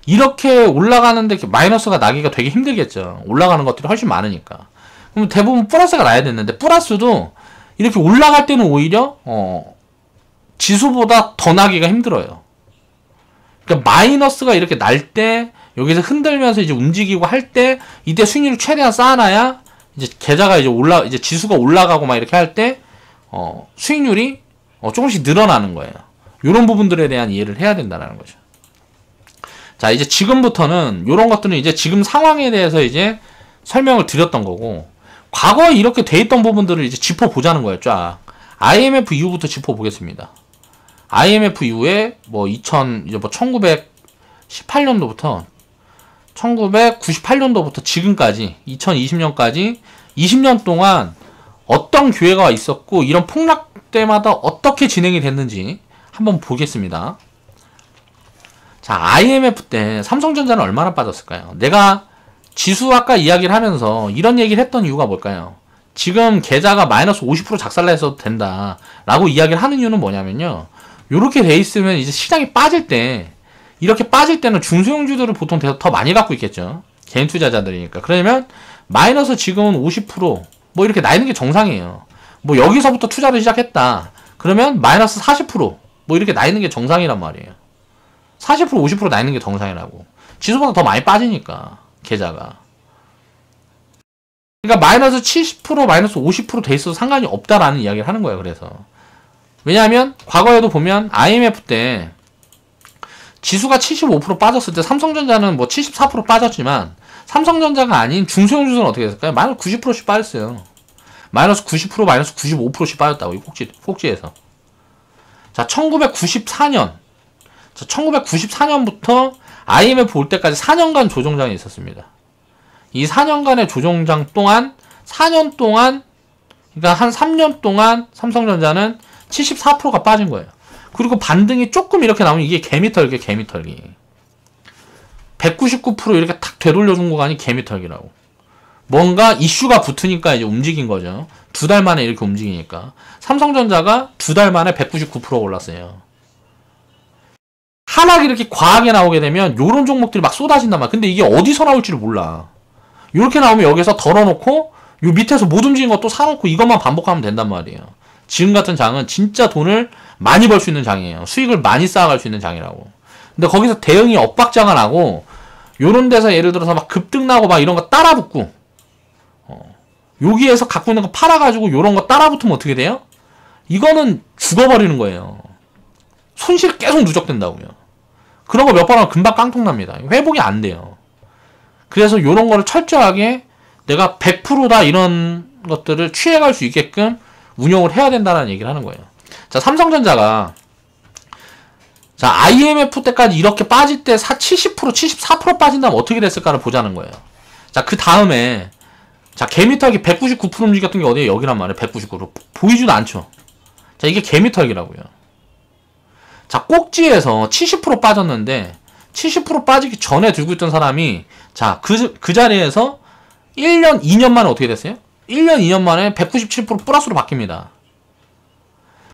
이렇게 올라가는데 마이너스가 나기가 되게 힘들겠죠. 올라가는 것들이 훨씬 많으니까. 그럼 대부분 플러스가 나야 되는데 플러스도 이렇게 올라갈 때는 오히려 지수보다 더 나기가 힘들어요. 그러니까 마이너스가 이렇게 날 때 여기서 흔들면서 이제 움직이고 할 때 이때 수익률을 최대한 쌓아놔야 이제 계좌가 이제 지수가 올라가고 막 이렇게 할 때 수익률이 조금씩 늘어나는 거예요. 이런 부분들에 대한 이해를 해야 된다는 거죠. 자, 이제 지금부터는 이런 것들은 이제 지금 상황에 대해서 이제 설명을 드렸던 거고, 과거에 이렇게 돼 있던 부분들을 이제 짚어보자는 거예요. 쫙. IMF 이후부터 짚어보겠습니다. IMF 이후에 뭐 1918년도부터 1998년도부터 지금까지 2020년까지 20년 동안 어떤 기회가 있었고 이런 폭락 때마다 어떻게 진행이 됐는지 한번 보겠습니다. 자, IMF 때 삼성전자는 얼마나 빠졌을까요? 내가 지수 아까 이야기를 하면서 이런 얘기를 했던 이유가 뭘까요? 지금 계좌가 마이너스 50% 작살내서 된다 라고 이야기를 하는 이유는 뭐냐면요, 요렇게 돼 있으면 이제 시장이 빠질 때, 이렇게 빠질 때는 중소형주들을 보통 더 많이 갖고 있겠죠. 개인 투자자들이니까. 그러면 마이너스 지금은 50% 뭐 이렇게 나 있는 게 정상이에요. 뭐 여기서부터 투자를 시작했다 그러면 마이너스 40% 뭐 이렇게 나 있는 게 정상이란 말이에요. 40% 50% 나 있는 게 정상이라고. 지수보다 더 많이 빠지니까 계좌가. 그러니까 마이너스 70% 마이너스 50% 돼 있어도 상관이 없다라는 이야기를 하는 거예요. 그래서 왜냐하면 과거에도 보면 IMF 때 지수가 75% 빠졌을 때 삼성전자는 뭐 74% 빠졌지만 삼성전자가 아닌 중소형주들은 어떻게 됐을까요? 마이너스 90%씩 빠졌어요. 마이너스 90% 마이너스 95%씩 빠졌다고, 이 꼭지에서. 자, 1994년부터 IMF 올 때까지 4년간 조정장이 있었습니다. 이 4년간의 조정장 동안 4년 동안, 그러니까 한 3년 동안 삼성전자는 74%가 빠진 거예요. 그리고 반등이 조금 이렇게 나오면 이게 개미털기. 199% 이렇게 탁 되돌려준 구간이 개미털기라고. 뭔가 이슈가 붙으니까 이제 움직인 거죠. 2달 만에 이렇게 움직이니까. 삼성전자가 2달 만에 199%가 올랐어요. 하락이 이렇게 과하게 나오게 되면 요런 종목들이 막 쏟아진단 말이야. 근데 이게 어디서 나올지를 몰라. 요렇게 나오면 여기서 덜어놓고 요 밑에서 못 움직인 것도 사놓고 이것만 반복하면 된단 말이에요. 지금 같은 장은 진짜 돈을 많이 벌 수 있는 장이에요. 수익을 많이 쌓아갈 수 있는 장이라고. 근데 거기서 대응이 엇박자가 나고 요런 데서 예를 들어서 막 급등 나고 막 이런 거 따라붙고 여기에서 갖고 있는 거 팔아가지고 요런 거 따라붙으면 어떻게 돼요? 이거는 죽어버리는 거예요. 손실 계속 누적된다고요. 그런 거 몇 번 하면 금방 깡통 납니다. 회복이 안 돼요. 그래서 요런 거를 철저하게 내가 100%다 이런 것들을 취해갈 수 있게끔 운영을 해야 된다는 얘기를 하는 거예요. 자, 삼성전자가 자, IMF 때까지 이렇게 빠질 때 70%, 74% 빠진다면 어떻게 됐을까를 보자는 거예요. 자, 그 다음에 자, 개미털기 199% 움직였던 게 어디에요? 여기란 말이에요. 199%. 보이지도 않죠. 자, 이게 개미털기라고요. 자, 꼭지에서 70% 빠졌는데 70% 빠지기 전에 들고 있던 사람이 자, 그 자리에서 1년, 2년 만에 어떻게 됐어요? 1년, 2년 만에 197% 플러스로 바뀝니다.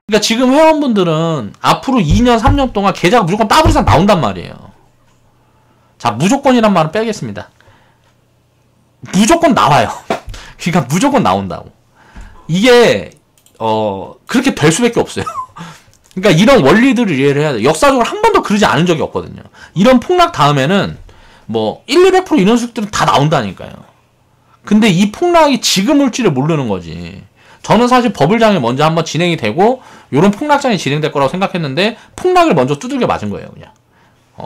그러니까 지금 회원분들은 앞으로 2년, 3년 동안 계좌가 무조건 더블 이상 나온단 말이에요. 자, 무조건이란 말은 빼겠습니다. 무조건 나와요. 그러니까 무조건 나온다고. 이게 그렇게 될 수밖에 없어요. 그러니까 이런 원리들을 이해를 해야 돼요. 역사적으로 한 번도 그러지 않은 적이 없거든요. 이런 폭락 다음에는 뭐 100% 이런 수익들은 다 나온다니까요. 근데 이 폭락이 지금 올지를 모르는 거지. 저는 사실 버블장이 먼저 한번 진행이 되고 요런 폭락장이 진행될 거라고 생각했는데 폭락을 먼저 두들겨 맞은 거예요. 그냥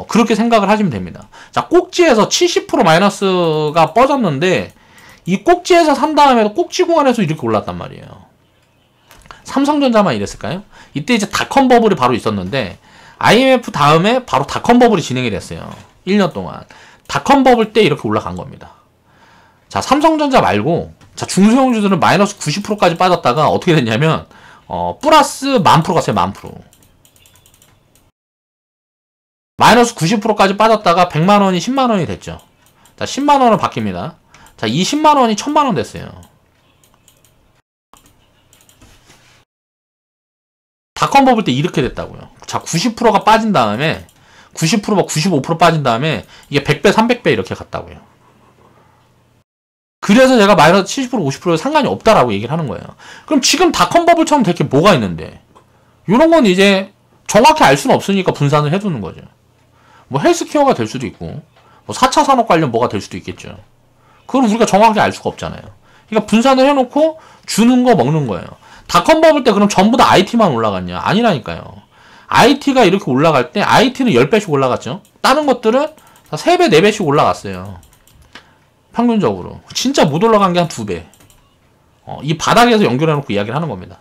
그렇게 생각을 하시면 됩니다. 자, 꼭지에서 70% 마이너스가 뻗었는데 이 꼭지에서 산 다음에도 꼭지 구간에서 이렇게 올랐단 말이에요. 삼성전자만 이랬을까요? 이때 이제 닷컴 버블이 바로 있었는데 IMF 다음에 바로 닷컴 버블이 진행이 됐어요. 1년 동안. 닷컴 버블 때 이렇게 올라간 겁니다. 자, 삼성전자 말고, 자, 중소형주들은 마이너스 90%까지 빠졌다가 어떻게 됐냐면, 플러스 10,000% 갔어요, 10,000%. 마이너스 90%까지 빠졌다가 100만원이 10만원이 됐죠. 자, 10만원으로 바뀝니다. 자, 이 10만원이 1000만원 됐어요. 닷컴 버블 때 이렇게 됐다고요. 자, 90%가 빠진 다음에 90%가 95% 빠진 다음에 이게 100배, 300배 이렇게 갔다고요. 그래서 제가 마이너스 70%, 50%에 상관이 없다라고 얘기를 하는 거예요. 그럼 지금 닷컴 버블처럼 될 게 뭐가 있는데? 이런 건 이제 정확히 알 수는 없으니까 분산을 해두는 거죠. 뭐 헬스케어가 될 수도 있고, 뭐 4차 산업 관련 뭐가 될 수도 있겠죠. 그걸 우리가 정확히 알 수가 없잖아요. 그러니까 분산을 해놓고 주는 거 먹는 거예요. 닷컴 버블 때 그럼 전부 다 IT만 올라갔냐? 아니라니까요. IT가 이렇게 올라갈 때 IT는 10배씩 올라갔죠. 다른 것들은 3배, 4배씩 올라갔어요. 평균적으로. 진짜 못 올라간 게 한 2배. 이 바닥에서 연결해놓고 이야기를 하는 겁니다.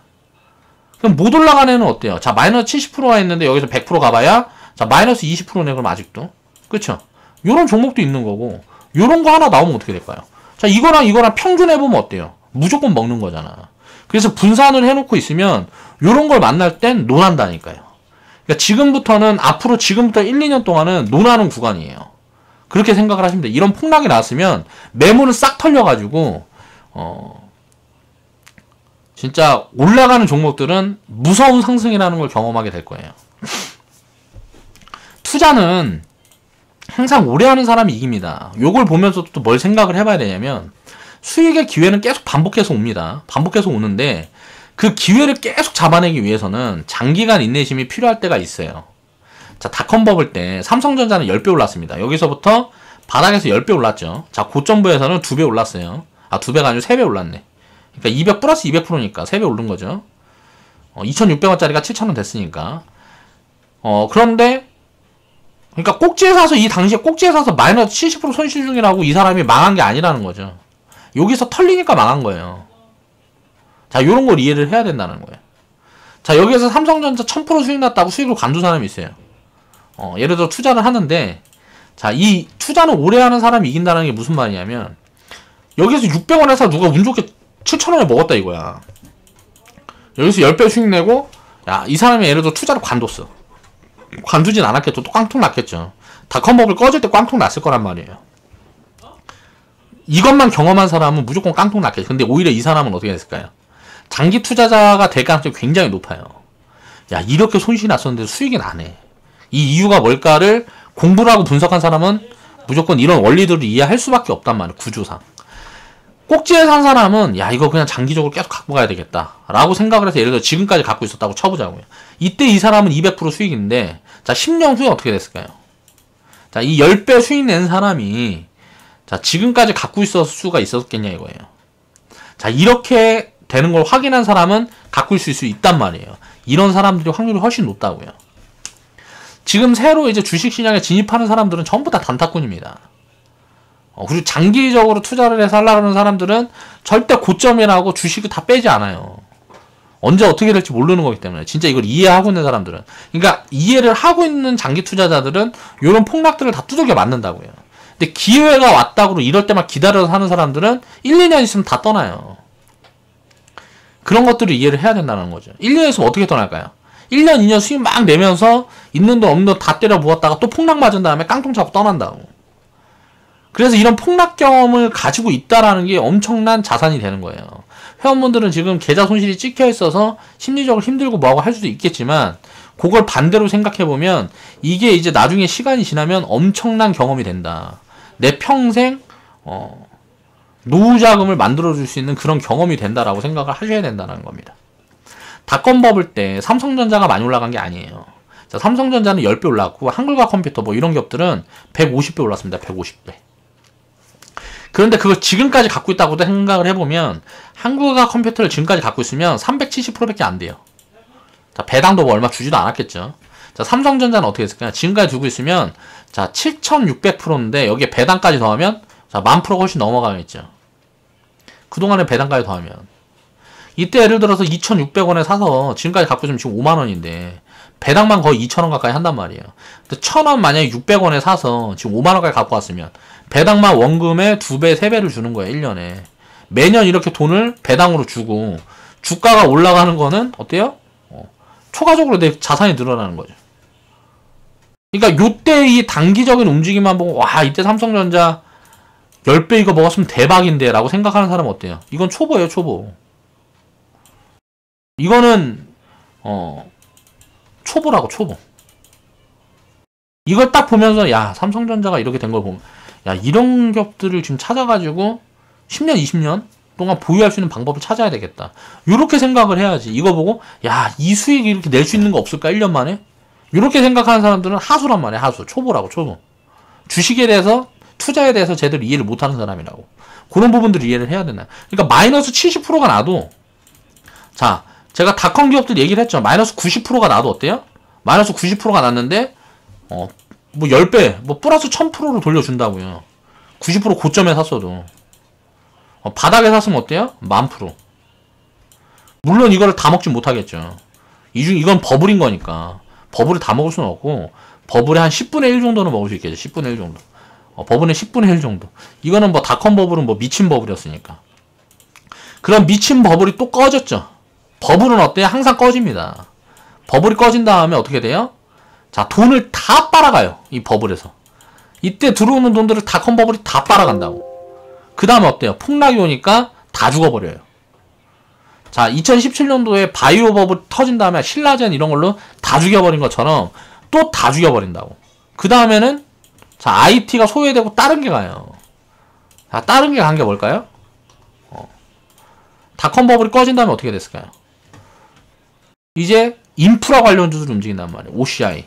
그럼 못 올라간 애는 어때요? 자, 마이너스 70%가 있는데 여기서 100% 가봐야 자, 마이너스 20%네, 그럼 아직도. 그쵸? 요런 종목도 있는 거고, 요런 거 하나 나오면 어떻게 될까요? 자, 이거랑 평균해보면 어때요? 무조건 먹는 거잖아. 그래서 분산을 해놓고 있으면, 요런 걸 만날 땐 논한다니까요. 그러니까 지금부터는, 앞으로 지금부터 1, 2년 동안은 논하는 구간이에요. 그렇게 생각을 하시면 돼요. 이런 폭락이 났으면, 매물은 싹 털려가지고, 진짜 올라가는 종목들은 무서운 상승이라는 걸 경험하게 될 거예요. 투자는 항상 오래 하는 사람이 이깁니다. 요걸 보면서 또 뭘 생각을 해봐야 되냐면 수익의 기회는 계속 반복해서 옵니다. 반복해서 오는데 그 기회를 계속 잡아내기 위해서는 장기간 인내심이 필요할 때가 있어요. 자, 닷컴 버블 때 삼성전자는 10배 올랐습니다. 여기서부터 바닥에서 10배 올랐죠. 자, 고점부에서는 2배 올랐어요. 아, 2배가 아니고 3배 올랐네. 그러니까 200 플러스 200%니까 3배 오른 거죠. 2,600원짜리가 7,000원 됐으니까. 그런데 그러니까 꼭지에 사서 이 당시에 꼭지에 사서 마이너스 70% 손실 중이라고 이 사람이 망한 게 아니라는 거죠. 여기서 털리니까 망한 거예요. 자, 요런 걸 이해를 해야 된다는 거예요. 자, 여기에서 삼성전자 1000% 수익 났다고 수익을 관둔 사람이 있어요. 예를 들어 투자를 하는데, 자, 이 투자는 오래 하는 사람이 이긴다는 게 무슨 말이냐면, 여기서 600원 에서 누가 운 좋게 7,000원에 먹었다 이거야. 여기서 10배 수익 내고, 야, 이 사람이 예를 들어 투자를 관뒀어. 관두진 않았겠죠. 또 꽝통 났겠죠. 닷컴 버블 꺼질 때 꽝통 났을 거란 말이에요. 이것만 경험한 사람은 무조건 깡통 났겠죠. 근데 오히려 이 사람은 어떻게 됐을까요? 장기 투자자가 될 가능성이 굉장히 높아요. 야, 이렇게 손실이 났었는데 수익이 나네. 이 이유가 뭘까를 공부를 하고 분석한 사람은 무조건 이런 원리들을 이해할 수밖에 없단 말이에요. 구조상. 꼭지에 산 사람은 야, 이거 그냥 장기적으로 계속 갖고 가야 되겠다 라고 생각을 해서 예를 들어 지금까지 갖고 있었다고 쳐보자고요. 이때 이 사람은 200% 수익인데 자, 10년 후에 어떻게 됐을까요? 자, 이 10배 수익 낸 사람이 자, 지금까지 갖고 있었을 수가 있었겠냐 이거예요. 자, 이렇게 되는 걸 확인한 사람은 갖고 있을 수 있단 말이에요. 이런 사람들이 확률이 훨씬 높다고요. 지금 새로 이제 주식시장에 진입하는 사람들은 전부 다 단타꾼입니다. 그리고 장기적으로 투자를 해서 하려고 하는 사람들은 절대 고점이라고 주식을 다 빼지 않아요. 언제 어떻게 될지 모르는 거기 때문에 진짜 이걸 이해하고 있는 사람들은, 그러니까 이해를 하고 있는 장기 투자자들은 이런 폭락들을 다 두들겨 맞는다고요. 근데 기회가 왔다고 이럴 때만 기다려서 하는 사람들은 1, 2년 있으면 다 떠나요. 그런 것들을 이해를 해야 된다는 거죠. 1, 2년 있으면 어떻게 떠날까요? 1년, 2년 수익 막 내면서 있는 돈 없는 돈 다 때려 부었다가 또 폭락 맞은 다음에 깡통 잡고 떠난다고. 그래서 이런 폭락 경험을 가지고 있다라는 게 엄청난 자산이 되는 거예요. 회원분들은 지금 계좌 손실이 찍혀 있어서 심리적으로 힘들고 뭐하고 할 수도 있겠지만 그걸 반대로 생각해보면 이게 이제 나중에 시간이 지나면 엄청난 경험이 된다. 내 평생 노후 자금을 만들어줄 수 있는 그런 경험이 된다라고 생각을 하셔야 된다는 겁니다. 닷컴 버블 때 삼성전자가 많이 올라간 게 아니에요. 자, 삼성전자는 10배 올랐고 한글과 컴퓨터 뭐 이런 기업들은 150배 올랐습니다. 150배. 그런데 그걸 지금까지 갖고 있다고 생각을 해보면 한국과 컴퓨터를 지금까지 갖고 있으면 370%밖에 안 돼요. 자, 배당도 뭐 얼마 주지도 않았겠죠. 자, 삼성전자는 어떻게 했을까요? 지금까지 두고 있으면 자, 7600%인데 여기에 배당까지 더하면 자, 10,000%가 훨씬 넘어가겠죠. 그동안에 배당까지 더하면 이때 예를 들어서 2,600원에 사서 지금까지 갖고 있으면 지금 50,000원인데 배당만 거의 2,000원 가까이 한단 말이에요. 근데 1,000원 만약에 600원에 사서 지금 5만원까지 갖고 왔으면 배당만 원금의 2배, 3배를 주는 거예요. 1년에. 매년 이렇게 돈을 배당으로 주고 주가가 올라가는 거는 어때요? 초과적으로 내 자산이 늘어나는 거죠. 그러니까 요때 이 단기적인 움직임만 보고 와 이때 삼성전자 10배 이거 먹었으면 대박인데 라고 생각하는 사람은 어때요? 이건 초보예요. 초보. 이거는 초보라고 초보. 이걸 딱 보면서 야 삼성전자가 이렇게 된 걸 보면 야 이런 기업들을 지금 찾아가지고 10년 20년 동안 보유할 수 있는 방법을 찾아야 되겠다. 이렇게 생각을 해야지. 이거 보고 야 이 수익 이렇게 낼 수 있는 거 없을까 1년 만에? 이렇게 생각하는 사람들은 하수란 말이야. 하수. 초보라고 초보. 주식에 대해서 투자에 대해서 제대로 이해를 못하는 사람이라고. 그런 부분들을 이해를 해야 되나. 그러니까 마이너스 70%가 나도 자 제가 닷컴 기업들 얘기를 했죠. 마이너스 90%가 나도 어때요? 마이너스 90%가 났는데 뭐 10배 뭐 플러스 1000%로 돌려준다고요. 90% 고점에 샀어도 바닥에 샀으면 어때요? 10,000%. 물론 이거를 다 먹진 못하겠죠. 이건 버블인 거니까 버블을 다 먹을 수는 없고 버블의 한 10분의 1 정도는 먹을 수 있겠죠. 10분의 1 정도. 버블의 10분의 1 정도. 이거는 뭐 닷컴 버블은 뭐 미친 버블이었으니까. 그럼 미친 버블이 또 꺼졌죠. 버블은 어때요? 항상 꺼집니다. 버블이 꺼진 다음에 어떻게 돼요? 자, 돈을 다 빨아가요. 이 버블에서. 이때 들어오는 돈들을 닷컴 버블이 다 빨아간다고. 그 다음에 어때요? 폭락이 오니까 다 죽어버려요. 자, 2017년도에 바이오 버블 터진 다음에 신라젠 이런 걸로 다 죽여버린 것처럼 또 다 죽여버린다고. 그 다음에는 자, IT가 소외되고 다른 게 가요. 자, 다른 게 간 게 뭘까요? 닷컴 버블이 꺼진 다음에 어떻게 됐을까요? 이제 인프라 관련주들이 움직인단 말이에요. OCI.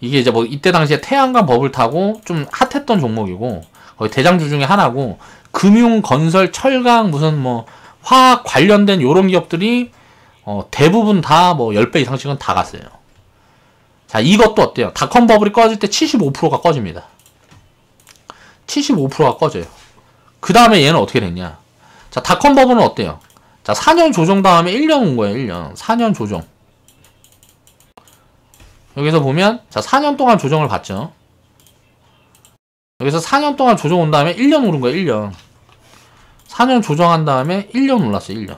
이게 이제 뭐 이때 당시에 태양광 버블 타고 좀 핫했던 종목이고 거의 대장주 중에 하나고 금융, 건설, 철강 무슨 뭐 화학 관련된 요런 기업들이 대부분 다 뭐 10배 이상씩은 다 갔어요. 자, 이것도 어때요? 닷컴 버블이 꺼질 때 75%가 꺼집니다. 75%가 꺼져요. 그 다음에 얘는 어떻게 됐냐? 자, 닷컴 버블은 어때요? 자, 4년 조정 다음에 1년 온 거예요. 1년. 4년 조정. 여기서 보면 자, 4년 동안 조정을 받죠. 여기서 4년 동안 조정 온 다음에 1년 오른 거예요. 1년. 4년 조정한 다음에 1년 올랐어요. 1년.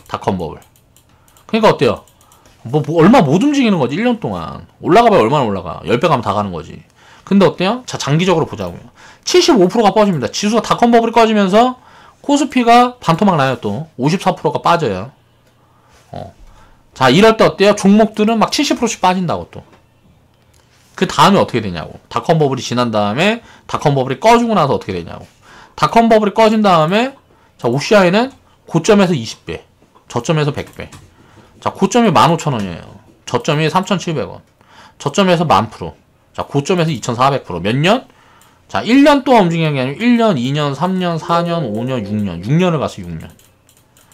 닷컴 버블. 그러니까 어때요? 뭐 얼마 못 움직이는 거지. 1년 동안. 올라가봐야 얼마나 올라가. 10배 가면 다 가는 거지. 근데 어때요? 자, 장기적으로 보자고요. 75%가 빠집니다. 지수가 닷컴 버블이 꺼지면서 코스피가 반토막 나요. 또 54%가 빠져요. 자, 이럴 때 어때요? 종목들은 막 70%씩 빠진다고 또. 그 다음에 어떻게 되냐고. 닷컴 버블이 지난 다음에 닷컴 버블이 꺼지고 나서 어떻게 되냐고. 닷컴 버블이 꺼진 다음에 자, OCI는 고점에서 20배, 저점에서 100배. 자, 고점이 15,000원이에요. 저점이 3,700원. 저점에서 10,000%. 자, 고점에서 2,400%. 몇 년? 자, 1년 동안 움직이는 게 아니고 1년, 2년, 3년, 4년, 5년, 6년. 6년을 갔어요. 6년.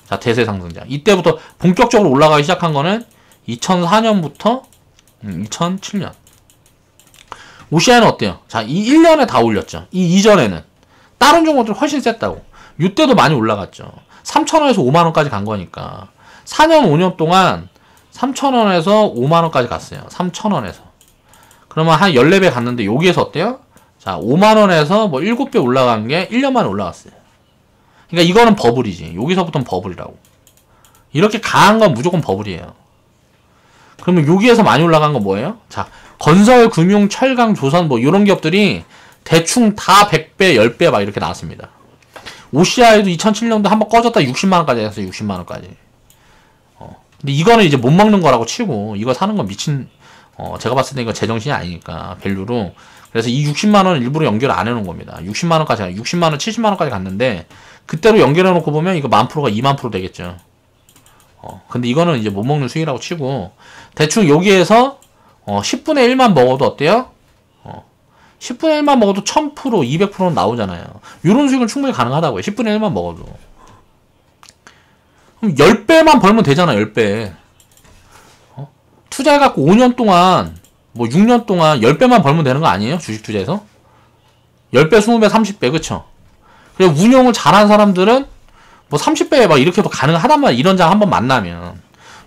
자, 대세 상승장. 이때부터 본격적으로 올라가기 시작한 거는 2004년부터 2007년. OCI는 어때요? 자, 이 1년에 다 올렸죠. 이 이전에는 다른 종목들 훨씬 셌다고. 이때도 많이 올라갔죠. 3,000원에서 5만원까지 간 거니까 4년 5년 동안 3,000원에서 5만원까지 갔어요. 3,000원에서. 그러면 한 14배 갔는데 여기에서 어때요? 자, 5만원에서 뭐 7배 올라간 게 1년 만에 올라갔어요. 그러니까 이거는 버블이지. 여기서부터는 버블이라고. 이렇게 강한 건 무조건 버블이에요. 그러면 여기에서 많이 올라간 건 뭐예요? 자, 건설, 금융, 철강, 조선 뭐 이런 기업들이 대충 다 100배, 10배 막 이렇게 나왔습니다. OCI도 2007년도 한번 꺼졌다 60만원까지 했어요. 60만원까지. 근데 이거는 이제 못 먹는 거라고 치고 이거 사는 건 미친 제가 봤을 때 이거 제정신이 아니니까 밸류로. 그래서 이 60만원을 일부러 연결 안 해놓은 겁니다. 60만원까지 60만원 70만원까지 갔는데 그때로 연결해 놓고 보면 이거 10,000%가 20,000% 되겠죠. 근데 이거는 이제 못 먹는 수익이라고 치고 대충 여기에서 10분의 1만 먹어도 어때요? 10분의 1만 먹어도 1000%, 200%는 나오잖아요. 이런 수익은 충분히 가능하다고요. 10분의 1만 먹어도. 그럼 10배만 벌면 되잖아. 10배. 투자해갖고 5년 동안 뭐 6년 동안 10배만 벌면 되는 거 아니에요? 주식 투자에서? 10배, 20배, 30배 그쵸? 그리고 운용을 잘하는 사람들은 뭐 30배 막 이렇게도 가능하단 말이야. 이런 장 한번 만나면.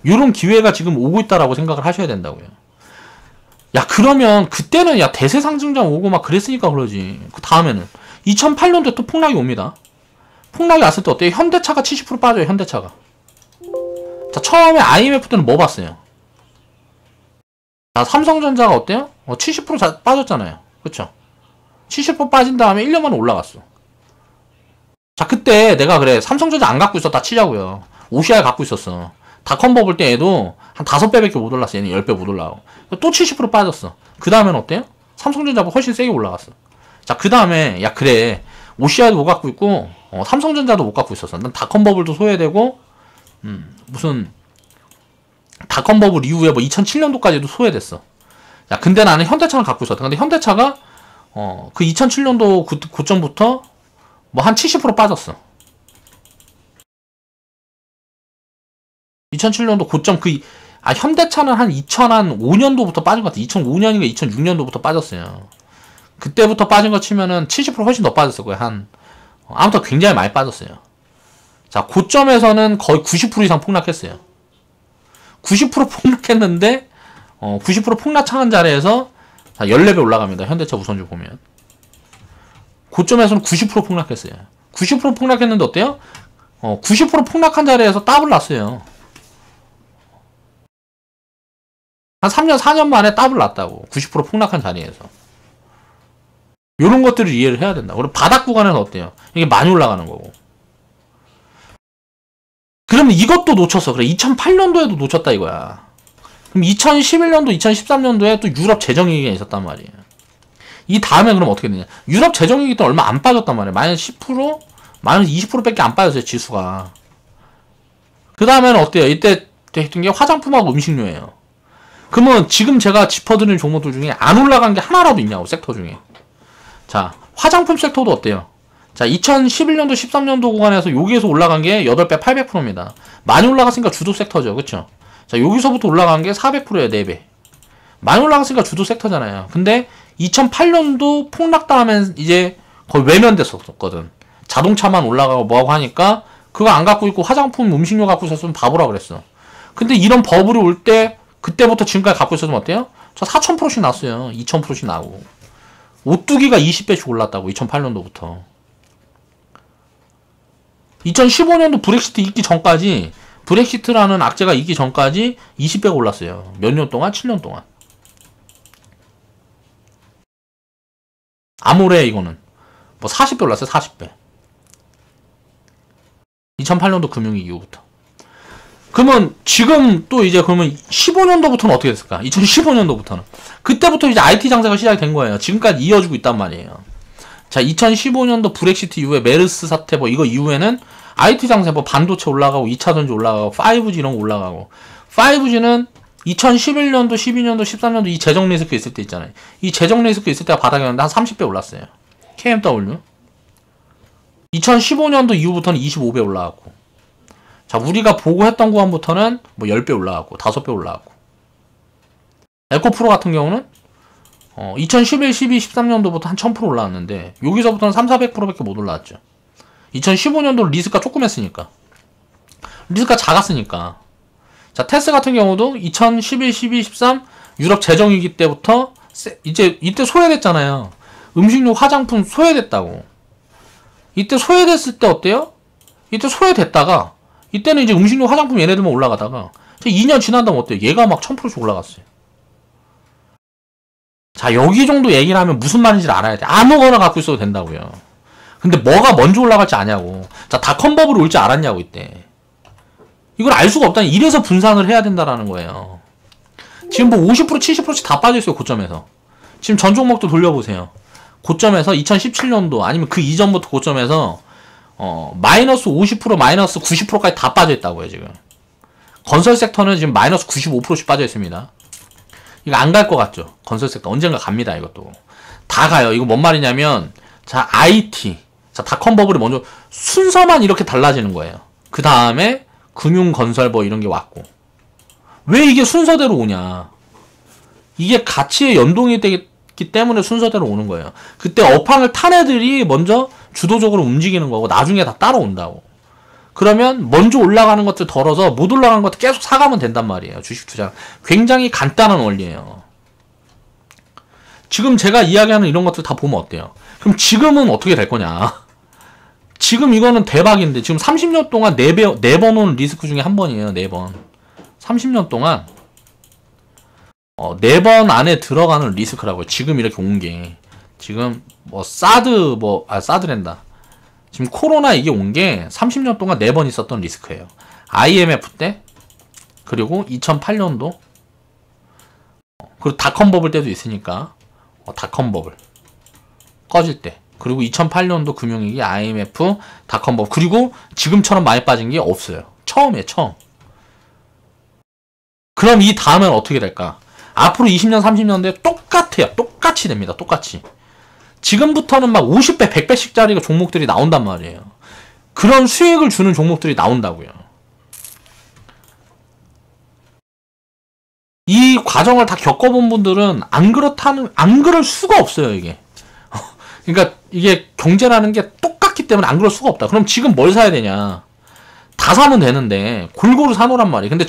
요런 기회가 지금 오고 있다라고 생각을 하셔야 된다고요. 야, 그러면 그때는 야 대세 상승장 오고 막 그랬으니까 그러지. 그 다음에는 2008년도에 또 폭락이 옵니다. 폭락이 왔을 때 어때요? 현대차가 70% 빠져요. 현대차가. 자, 처음에 IMF 때는 뭐 봤어요? 자, 삼성전자가 어때요? 70% 빠졌잖아요. 그쵸? 70% 빠진 다음에 1년 만에 올라갔어. 자, 그때 내가 그래 삼성전자 안 갖고 있었다 치자고요. OCI 갖고 있었어. 닷컴 버블 때 얘도 한 5배밖에 못 올랐어. 얘는 10배 못 올라가고. 또 70% 빠졌어. 그 다음에는 어때요? 삼성전자보다 훨씬 세게 올라갔어. 자, 그 다음에 야 그래 OCI도 못 갖고 있고 삼성전자도 못 갖고 있었어. 난 닷컴 버블도 소외되고 무슨 닷컴 버블 이후에 뭐 2007년도까지도 소외됐어. 야, 근데 나는 현대차를 갖고 있었다. 근데 현대차가 그 2007년도 고점부터 뭐 한 70% 빠졌어. 2007년도 고점 현대차는 한 2005년도부터 빠진 것 같아. 2005년인가 2006년도부터 빠졌어요. 그때부터 빠진 거 치면은 70% 훨씬 더 빠졌을 거예요. 아무튼 굉장히 많이 빠졌어요. 자, 고점에서는 거의 90% 이상 폭락했어요. 90% 폭락했는데 90% 폭락한 자리에서 14배 올라갑니다. 현대차 우선주 보면. 고점에서는 90% 폭락했어요. 90% 폭락했는데 어때요? 90% 폭락한 자리에서 더블 났어요. 한 3년, 4년 만에 더블 났다고. 90% 폭락한 자리에서. 요런 것들을 이해를 해야 된다. 그리고 바닥 구간에서 어때요? 이게 많이 올라가는 거고. 그러면 이것도 놓쳤어. 그래, 2008년도에도 놓쳤다 이거야. 그럼 2011년도, 2013년도에 또 유럽 재정위기가 있었단 말이에요. 이 다음에 그럼 어떻게 되냐. 유럽 재정위기 때 얼마 안 빠졌단 말이에요. 마이너스 10%? 마이너스 20%밖에 안 빠졌어요, 지수가. 그 다음에는 어때요? 이때 했던 게 화장품하고 음식료예요. 그러면 지금 제가 짚어드리는 종목들 중에 안 올라간 게 하나라도 있냐고, 섹터 중에. 자, 화장품 섹터도 어때요? 자, 2011년도, 13년도 구간에서 여기에서 올라간 게 8배, 800%입니다. 많이 올라갔으니까 주도 섹터죠. 그쵸? 자, 여기서부터 올라간 게 400%예요, 4배. 많이 올라갔으니까 주도 섹터잖아요. 근데 2008년도 폭락 다음엔 이제 거의 외면됐었거든. 자동차만 올라가고 뭐하고 하니까 그거 안 갖고 있고 화장품, 음식료 갖고 있었으면 바보라 그랬어. 근데 이런 버블이 올 때 그때부터 지금까지 갖고 있었으면 어때요? 저 4000%씩 났어요. 2000%씩 나고. 오뚜기가 20배씩 올랐다고. 2008년도부터. 2015년도 브렉시트 있기 전까지, 브렉시트라는 악재가 있기 전까지 20배가 올랐어요. 몇 년 동안? 7년 동안. 아모레 이거는 뭐 40배 올랐어요. 40배. 2008년도 금융위기 이후부터. 그러면 지금 또 이제 그러면 15년도부터는 어떻게 됐을까? 2015년도부터는 그때부터 이제 IT 장세가 시작이 된 거예요. 지금까지 이어지고 있단 말이에요. 자, 2015년도 브렉시트 이후에 메르스 사태 뭐 이거 이후에는 IT 장세 뭐 반도체 올라가고 2차전지 올라가고 5G 이런 거 올라가고 5G는 2011년도, 12년도, 13년도 이 재정 리스크 있을 때 있잖아요. 이 재정 리스크 있을 때가 바닥이었는데 한 30배 올랐어요. KMW. 2015년도 이후부터는 25배 올라갔고. 자, 우리가 보고 했던 구간부터는 뭐 10배 올라갔고, 5배 올라갔고. 에코프로 같은 경우는 2011, 12, 13년도부터 한 1000% 올라왔는데 여기서부터는 3, 400%밖에 못 올라왔죠. 2015년도 리스크가 조금 했으니까. 리스크가 작았으니까. 자, 테스 같은 경우도 2011, 12, 13 유럽 재정위기 때부터 이제 이때 소외됐잖아요. 음식료, 화장품 소외됐다고. 이때 소외됐을 때 어때요? 이때 소외됐다가 이때는 이제 음식료, 화장품 얘네들만 올라가다가 2년 지난 다음에 어때요? 얘가 막 1000%씩 올라갔어요. 자, 여기 정도 얘기를 하면 무슨 말인지를 알아야 돼. 아무거나 갖고 있어도 된다고요. 근데 뭐가 먼저 올라갈지 아냐고. 자, 닷컴 버블이 올지 알았냐고 이때. 이걸 알 수가 없다니. 이래서 분산을 해야 된다라는 거예요. 지금 뭐 50%, 70%씩 다 빠져있어요. 고점에서. 지금 전 종목도 돌려보세요. 고점에서 2017년도 아니면 그 이전부터 고점에서 마이너스 50%, 마이너스 90%까지 다 빠져있다고요. 지금. 건설 섹터는 지금 마이너스 95%씩 빠져있습니다. 이거 안 갈 것 같죠? 건설 섹터. 언젠가 갑니다. 이것도. 다 가요. 이거 뭔 말이냐면 자, IT. 자, 닷컴 버블이 먼저 순서만 이렇게 달라지는 거예요. 그 다음에 금융, 건설 뭐 이런 게 왔고. 왜 이게 순서대로 오냐? 이게 가치에 연동이 되기 때문에 순서대로 오는 거예요. 그때 업황을 탄 애들이 먼저 주도적으로 움직이는 거고 나중에 다 따라온다고. 그러면 먼저 올라가는 것들 덜어서 못 올라가는 것들 계속 사가면 된단 말이에요. 주식 투자. 굉장히 간단한 원리예요. 지금 제가 이야기하는 이런 것들 다 보면 어때요? 그럼 지금은 어떻게 될 거냐? 지금 이거는 대박인데 지금 30년 동안 4번 온 리스크 중에 한 번이에요. 4번. 30년 동안 4번 안에 들어가는 리스크라고요. 지금 이렇게 온 게. 지금 사드랜다. 지금 코로나 이게 온 게 30년 동안 4번 있었던 리스크예요. IMF 때, 그리고 2008년도, 그리고 닷컴 버블 때도 있으니까, 닷컴 버블 꺼질 때, 그리고 2008년도 금융위기, IMF, 닷컴 버블, 그리고 지금처럼 많이 빠진 게 없어요. 처음이에요, 처음. 그럼 이 다음엔 어떻게 될까? 앞으로 20년, 30년대 똑같아요. 똑같이 됩니다. 똑같이. 지금부터는 막 50배, 100배씩짜리 종목들이 나온단 말이에요. 그런 수익을 주는 종목들이 나온다고요. 이 과정을 다 겪어본 분들은 안 그럴 수가 없어요, 이게. 그러니까 이게 경제라는 게 똑같기 때문에 안 그럴 수가 없다. 그럼 지금 뭘 사야 되냐? 다 사면 되는데 골고루 사놓으란 말이에요. 근데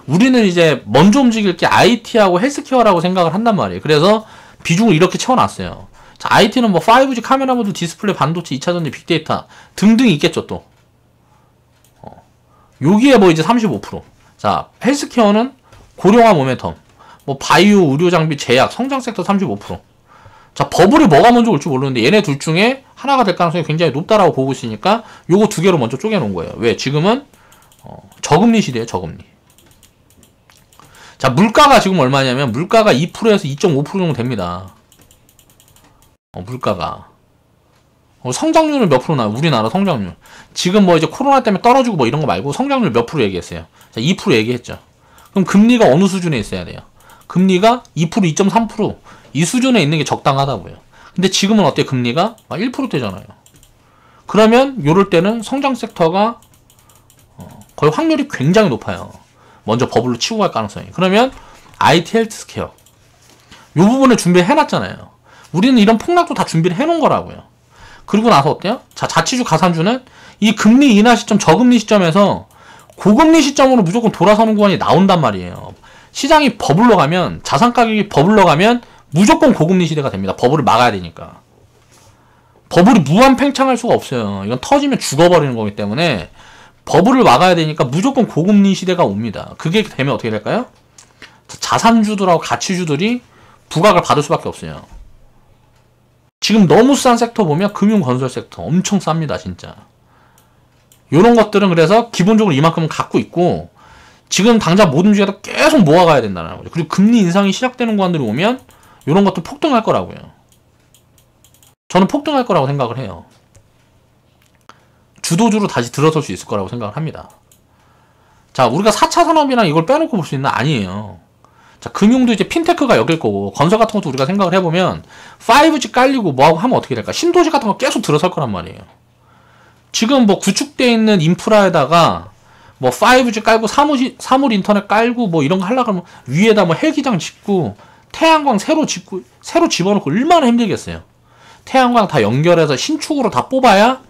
우리는 이제 먼저 움직일 게 IT하고 헬스케어라고 생각을 한단 말이에요. 그래서 비중을 이렇게 채워놨어요. 자, IT는 뭐 5G 카메라 모듈, 디스플레이, 반도체, 2차 전지, 빅데이터 등등 있겠죠, 또. 여기에 뭐 이제 35%. 자, 헬스케어는 고령화 모멘텀, 뭐 바이오, 의료 장비, 제약, 성장 섹터 35%. 자, 버블이 뭐가 먼저 올지 모르는데 얘네 둘 중에 하나가 될 가능성이 굉장히 높다라고 보고 있으니까 요거 두 개로 먼저 쪼개놓은 거예요. 왜? 지금은 저금리 시대예요, 저금리. 자, 물가가 지금 얼마냐면 물가가 2%에서 2.5% 정도 됩니다. 물가가. 성장률은 몇 프로나? 우리나라 성장률. 지금 뭐 이제 코로나 때문에 떨어지고 뭐 이런 거 말고 성장률 몇 프로 얘기했어요? 자, 2% 얘기했죠. 그럼 금리가 어느 수준에 있어야 돼요? 금리가 2%, 2.3%. 이 수준에 있는 게 적당하다고요. 근데 지금은 어때요? 금리가 1%대잖아요. 그러면 요럴 때는 성장 섹터가 거의 확률이 굉장히 높아요. 먼저 버블로 치고 갈 가능성이. 그러면 IT 헬스케어. 요 부분을 준비해놨잖아요. 우리는 이런 폭락도 다 준비를 해놓은 거라고요. 그리고 나서 어때요? 자, 자치주, 가산주는 이 금리 인하 시점, 저금리 시점에서 고금리 시점으로 무조건 돌아서는 구간이 나온단 말이에요. 시장이 버블러 가면, 자산 가격이 버블러 가면 무조건 고금리 시대가 됩니다. 버블을 막아야 되니까. 버블이 무한 팽창할 수가 없어요. 이건 터지면 죽어버리는 거기 때문에 버블을 막아야 되니까 무조건 고금리 시대가 옵니다. 그게 되면 어떻게 될까요? 자산주들하고 가치주들이 부각을 받을 수밖에 없어요. 지금 너무 싼 섹터 보면 금융건설 섹터 엄청 쌉니다, 진짜. 요런 것들은 그래서 기본적으로 이만큼은 갖고 있고 지금 당장 모든 주에다 계속 모아가야 된다는 거죠. 그리고 금리 인상이 시작되는 구간들이 오면 요런 것도 폭등할 거라고요. 저는 폭등할 거라고 생각을 해요. 주도주로 다시 들어설 수 있을 거라고 생각을 합니다. 자, 우리가 4차 산업이랑 이걸 빼놓고 볼 수 있나? 아니에요. 자, 금융도 이제 핀테크가 여길 거고 건설 같은 것도 우리가 생각을 해보면 5G 깔리고 뭐하고 하면 어떻게 될까? 신도시 같은 거 계속 들어설 거란 말이에요. 지금 뭐 구축되어 있는 인프라에다가 뭐 5G 깔고 사물 인터넷 깔고 뭐 이런 거 하려고 하면 위에다 뭐 헬기장 짓고 태양광 새로 집어넣고 얼마나 힘들겠어요. 태양광 다 연결해서 신축으로 다 뽑아야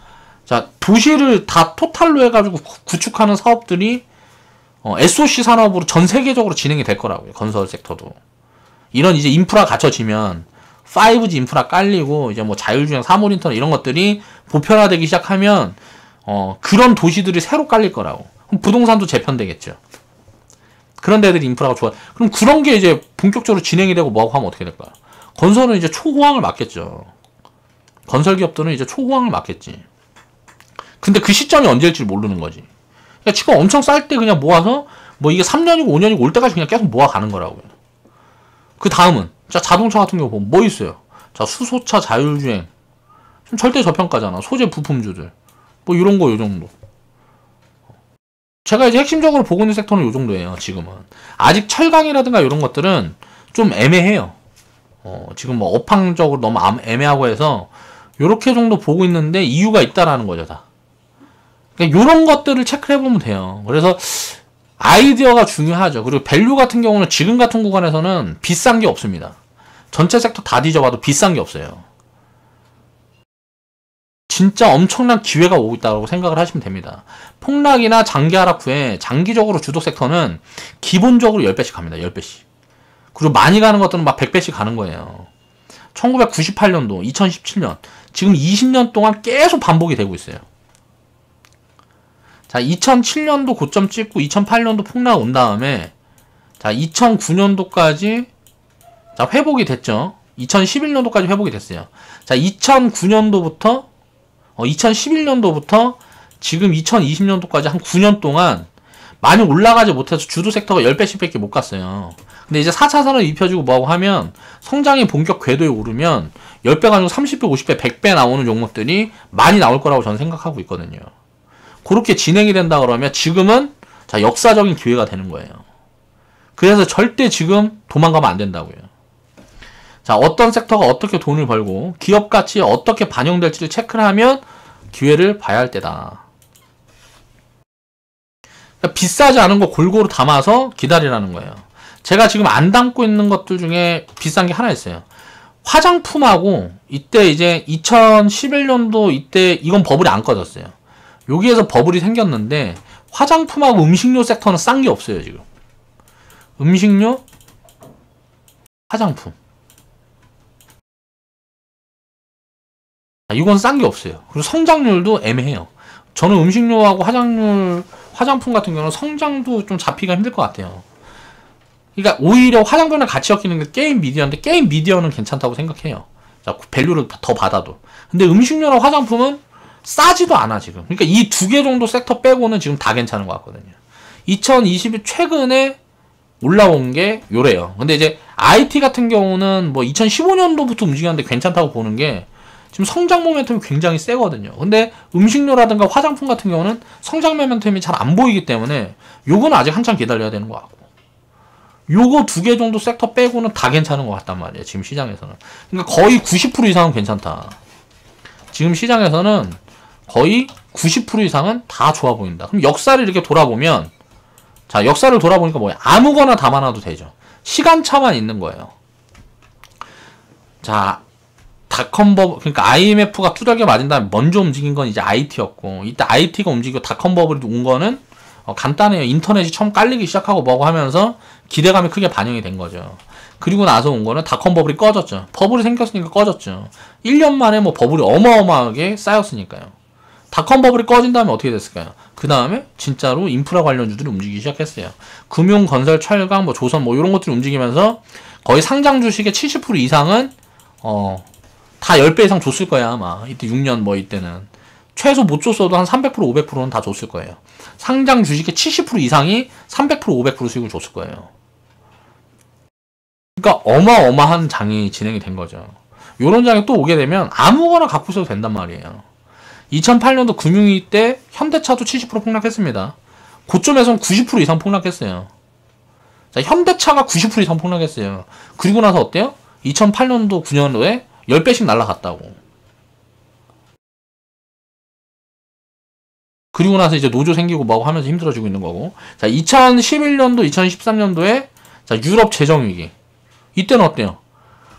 자, 도시를 다 토탈로 해가지고 구축하는 사업들이 SOC 산업으로 전 세계적으로 진행이 될 거라고요. 건설 섹터도. 이런 이제 인프라 갖춰지면 5G 인프라 깔리고 이제 뭐 자율주행 사물 인터넷 이런 것들이 보편화되기 시작하면 그런 도시들이 새로 깔릴 거라고. 그럼 부동산도 재편되겠죠. 그런 데들이 인프라가 좋아. 그럼 그런 게 이제 본격적으로 진행이 되고 뭐하고 하면 어떻게 될까요? 건설은 이제 초호황을 맞겠죠. 건설 기업들은 이제 초호황을 맞겠지. 근데 그 시점이 언제일지 모르는 거지. 그러니까 지금 엄청 쌀 때 그냥 모아서 뭐 이게 3년이고 5년이고 올 때까지 그냥 계속 모아가는 거라고요. 그 다음은 자, 자동차 같은 경우 보면 뭐 있어요? 자, 수소차, 자율주행. 좀 절대 저평가잖아. 소재 부품주들. 뭐 이런 거 요 정도. 제가 이제 핵심적으로 보고 있는 섹터는 요 정도예요. 지금은. 아직 철강이라든가 이런 것들은 좀 애매해요. 지금 뭐 업황적으로 너무 애매하고 해서 요렇게 정도 보고 있는데 이유가 있다라는 거죠, 다. 그러니까 요런 것들을 체크를 해보면 돼요. 그래서 아이디어가 중요하죠. 그리고 밸류 같은 경우는 지금 같은 구간에서는 비싼 게 없습니다. 전체 섹터 다 뒤져봐도 비싼 게 없어요. 진짜 엄청난 기회가 오고 있다고 생각을 하시면 됩니다. 폭락이나 장기 하락 후에 장기적으로 주도 섹터는 기본적으로 10배씩 갑니다. 10배씩. 그리고 많이 가는 것들은 막 100배씩 가는 거예요. 1998년도, 2017년, 지금 20년 동안 계속 반복이 되고 있어요. 자, 2007년도 고점 찍고 2008년도 폭락 온 다음에 자, 2009년도까지 자, 회복이 됐죠. 2011년도까지 회복이 됐어요. 자, 2011년도부터 지금 2020년도까지 한 9년 동안 많이 올라가지 못해서 주도 섹터가 10배씩 밖에 못 갔어요. 근데 이제 4차 산업 입혀지고 뭐하고 하면 성장의 본격 궤도에 오르면 10배가 아니고 30배, 50배, 100배 나오는 종목들이 많이 나올 거라고 저는 생각하고 있거든요. 그렇게 진행이 된다 그러면 지금은 자, 역사적인 기회가 되는 거예요. 그래서 절대 지금 도망가면 안 된다고요. 자, 어떤 섹터가 어떻게 돈을 벌고 기업 가치에 어떻게 반영될지를 체크를 하면 기회를 봐야 할 때다. 그러니까 비싸지 않은 거 골고루 담아서 기다리라는 거예요. 제가 지금 안 담고 있는 것들 중에 비싼 게 하나 있어요. 화장품하고 이때 이제 2011년도 이때 이건 버블이 안 꺼졌어요. 여기에서 버블이 생겼는데 화장품하고 음식료 섹터는 싼 게 없어요. 지금 음식료, 화장품 이건 싼 게 없어요. 그리고 성장률도 애매해요. 저는 음식료하고 화장품 같은 경우는 성장도 좀 잡히기가 힘들 것 같아요. 그러니까 오히려 화장품이랑 같이 엮이는 게 게임 미디어인데 게임 미디어는 괜찮다고 생각해요. 자, 밸류를 더 받아도. 근데 음식료랑 화장품은 싸지도 않아 지금. 그러니까 이 두 개 정도 섹터 빼고는 지금 다 괜찮은 것 같거든요. 2020 최근에 올라온 게 요래요. 근데 이제 IT 같은 경우는 뭐 2015년도부터 움직였는데 괜찮다고 보는 게 지금 성장 모멘텀이 굉장히 세거든요. 근데 음식료라든가 화장품 같은 경우는 성장 모멘텀이 잘 안 보이기 때문에 요거는 아직 한참 기다려야 되는 것 같고, 요거 두 개 정도 섹터 빼고는 다 괜찮은 것 같단 말이에요. 지금 시장에서는. 그러니까 거의 90% 이상은 괜찮다. 지금 시장에서는 거의 90% 이상은 다 좋아 보인다. 그럼 역사를 이렇게 돌아보면, 자, 역사를 돌아보니까 뭐야? 아무거나 담아놔도 되죠. 시간차만 있는 거예요. 자, 닷컴버블, 그러니까 IMF가 투덜겨 맞은 다음에 먼저 움직인 건 이제 IT였고, 이때 IT가 움직이고 닷컴버블이 온 거는 간단해요. 인터넷이 처음 깔리기 시작하고 뭐고 하면서 기대감이 크게 반영이 된 거죠. 그리고 나서 온 거는 닷컴버블이 꺼졌죠. 버블이 생겼으니까 꺼졌죠. 1년 만에 뭐 버블이 어마어마하게 쌓였으니까요. 닷컴버블이 꺼진 다음에 어떻게 됐을까요? 그 다음에 진짜로 인프라 관련주들이 움직이기 시작했어요. 금융, 건설, 철강, 뭐 조선 뭐 이런 것들이 움직이면서 거의 상장 주식의 70% 이상은 다 10배 이상 줬을 거야 아마. 이때 6년 뭐 이때는 최소 못 줬어도 한 300% 500%는 다 줬을 거예요. 상장 주식의 70% 이상이 300% 500% 수익을 줬을 거예요. 그러니까 어마어마한 장이 진행이 된 거죠. 요런 장이 또 오게 되면 아무거나 갖고 있어도 된단 말이에요. 2008년도 금융위기 때 현대차도 70% 폭락했습니다. 고점에서는 90% 이상 폭락했어요. 자, 현대차가 90% 이상 폭락했어요. 그리고 나서 어때요? 2008년도 9년도에 10배씩 날라갔다고. 그리고 나서 이제 노조 생기고 뭐하고 하면서 힘들어지고 있는 거고. 자, 2011년도, 2013년도에 자, 유럽 재정위기. 이때는 어때요?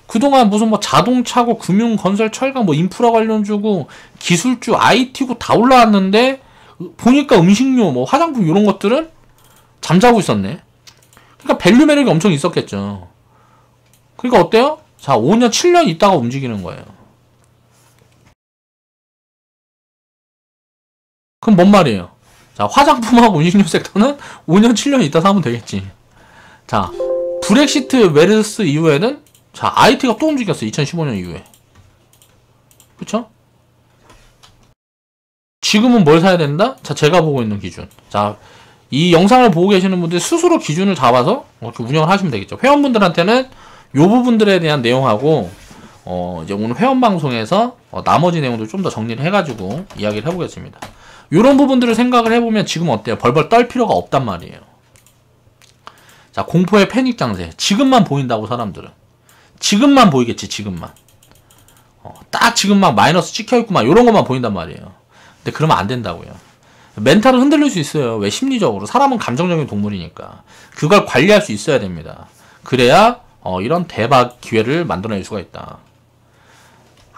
그동안 무슨 뭐 자동차고 금융, 건설, 철강, 뭐 인프라 관련주고 기술주, IT고 다 올라왔는데 보니까 음식료, 뭐 화장품 이런 것들은 잠자고 있었네. 그러니까 밸류 매력이 엄청 있었겠죠. 그러니까 어때요? 자, 5년, 7년 있다가 움직이는 거예요. 그럼 뭔 말이에요? 자, 화장품하고 음식료 섹터는 5년, 7년 있다 사면 되겠지. 자, 브렉시트 메르스 이후에는 자, IT가 또 움직였어요. 2015년 이후에. 그쵸? 지금은 뭘 사야 된다? 자, 제가 보고 있는 기준. 자, 이 영상을 보고 계시는 분들 스스로 기준을 잡아서 이렇게 운영을 하시면 되겠죠. 회원분들한테는 요 부분들에 대한 내용하고, 이제 오늘 회원방송에서 나머지 내용도 좀 더 정리를 해가지고 이야기를 해보겠습니다. 요런 부분들을 생각을 해보면 지금 어때요? 벌벌 떨 필요가 없단 말이에요. 자, 공포의 패닉 장세. 지금만 보인다고 사람들은. 지금만 보이겠지, 지금만. 딱 지금 막 마이너스 찍혀있고 막 요런 것만 보인단 말이에요. 근데 그러면 안 된다고요. 멘탈은 흔들릴 수 있어요. 왜? 심리적으로. 사람은 감정적인 동물이니까. 그걸 관리할 수 있어야 됩니다. 그래야 이런 대박 기회를 만들어낼 수가 있다.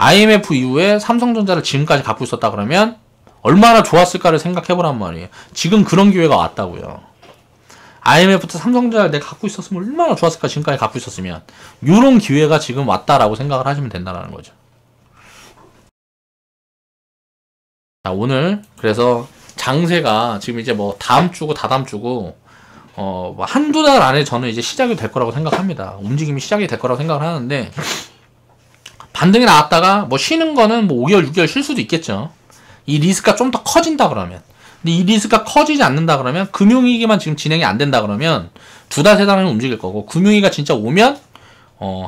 IMF 이후에 삼성전자를 지금까지 갖고 있었다 그러면 얼마나 좋았을까를 생각해보란 말이에요. 지금 그런 기회가 왔다고요. IMF 때 삼성전자를 내가 갖고 있었으면 얼마나 좋았을까. 지금까지 갖고 있었으면. 요런 기회가 지금 왔다라고 생각을 하시면 된다는 거죠. 자, 오늘 그래서 장세가 지금 이제 뭐 다음 주고 다다음 주고 뭐 한두 달 안에 저는 이제 시작이 될 거라고 생각합니다. 움직임이 시작이 될 거라고 생각을 하는데, 반등이 나왔다가 뭐 쉬는 거는 뭐 5개월 6개월 쉴 수도 있겠죠. 이 리스크가 좀 더 커진다 그러면. 근데 이 리스크가 커지지 않는다 그러면, 금융위기만 지금 진행이 안 된다 그러면 2달 3달은 움직일 거고, 금융위기가 진짜 오면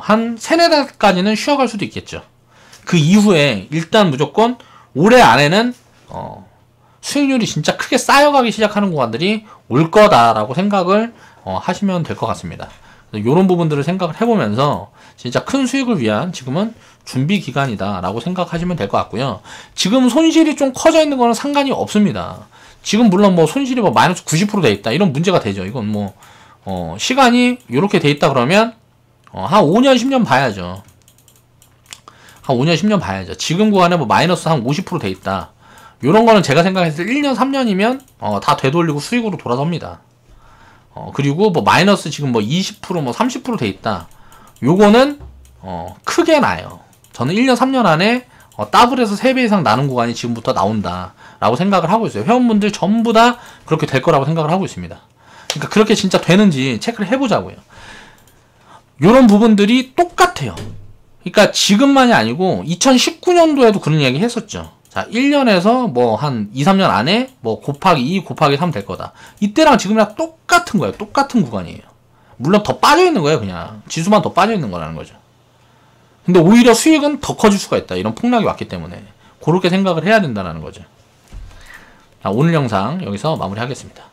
한 3-4달까지는 쉬어갈 수도 있겠죠. 그 이후에 일단 무조건 올해 안에는 수익률이 진짜 크게 쌓여가기 시작하는 구간들이 올 거다라고 생각을 하시면 될 것 같습니다. 이런 부분들을 생각을 해보면서 진짜 큰 수익을 위한 지금은 준비 기간이다 라고 생각하시면 될 것 같고요. 지금 손실이 좀 커져 있는 거는 상관이 없습니다. 지금 물론 뭐 손실이 뭐 마이너스 90% 돼 있다 이런 문제가 되죠. 이건 뭐 시간이 이렇게 돼 있다 그러면 한 5년 10년 봐야죠. 한 5년 10년 봐야죠. 지금 구간에 뭐 마이너스 한 50% 돼 있다, 요런 거는 제가 생각했을 때 1년 3년이면 다 되돌리고 수익으로 돌아섭니다. 그리고 뭐 마이너스 지금 뭐 20% 뭐 30% 돼 있다, 요거는 크게 나요. 저는 1년 3년 안에 더블에서 3배 이상 나는 구간이 지금부터 나온다 라고 생각을 하고 있어요. 회원분들 전부 다 그렇게 될 거라고 생각을 하고 있습니다. 그러니까 그렇게 진짜 되는지 체크를 해보자고요. 요런 부분들이 똑같아요. 그러니까 지금만이 아니고 2019년도에도 그런 이야기 했었죠. 자, 1년에서 뭐 한 2, 3년 안에 뭐 곱하기 2, 곱하기 3 될 거다. 이때랑 지금이랑 똑같은 거예요. 똑같은 구간이에요. 물론 더 빠져 있는 거예요. 그냥 지수만 더 빠져 있는 거라는 거죠. 근데 오히려 수익은 더 커질 수가 있다. 이런 폭락이 왔기 때문에 그렇게 생각을 해야 된다는 거죠. 자, 오늘 영상 여기서 마무리하겠습니다.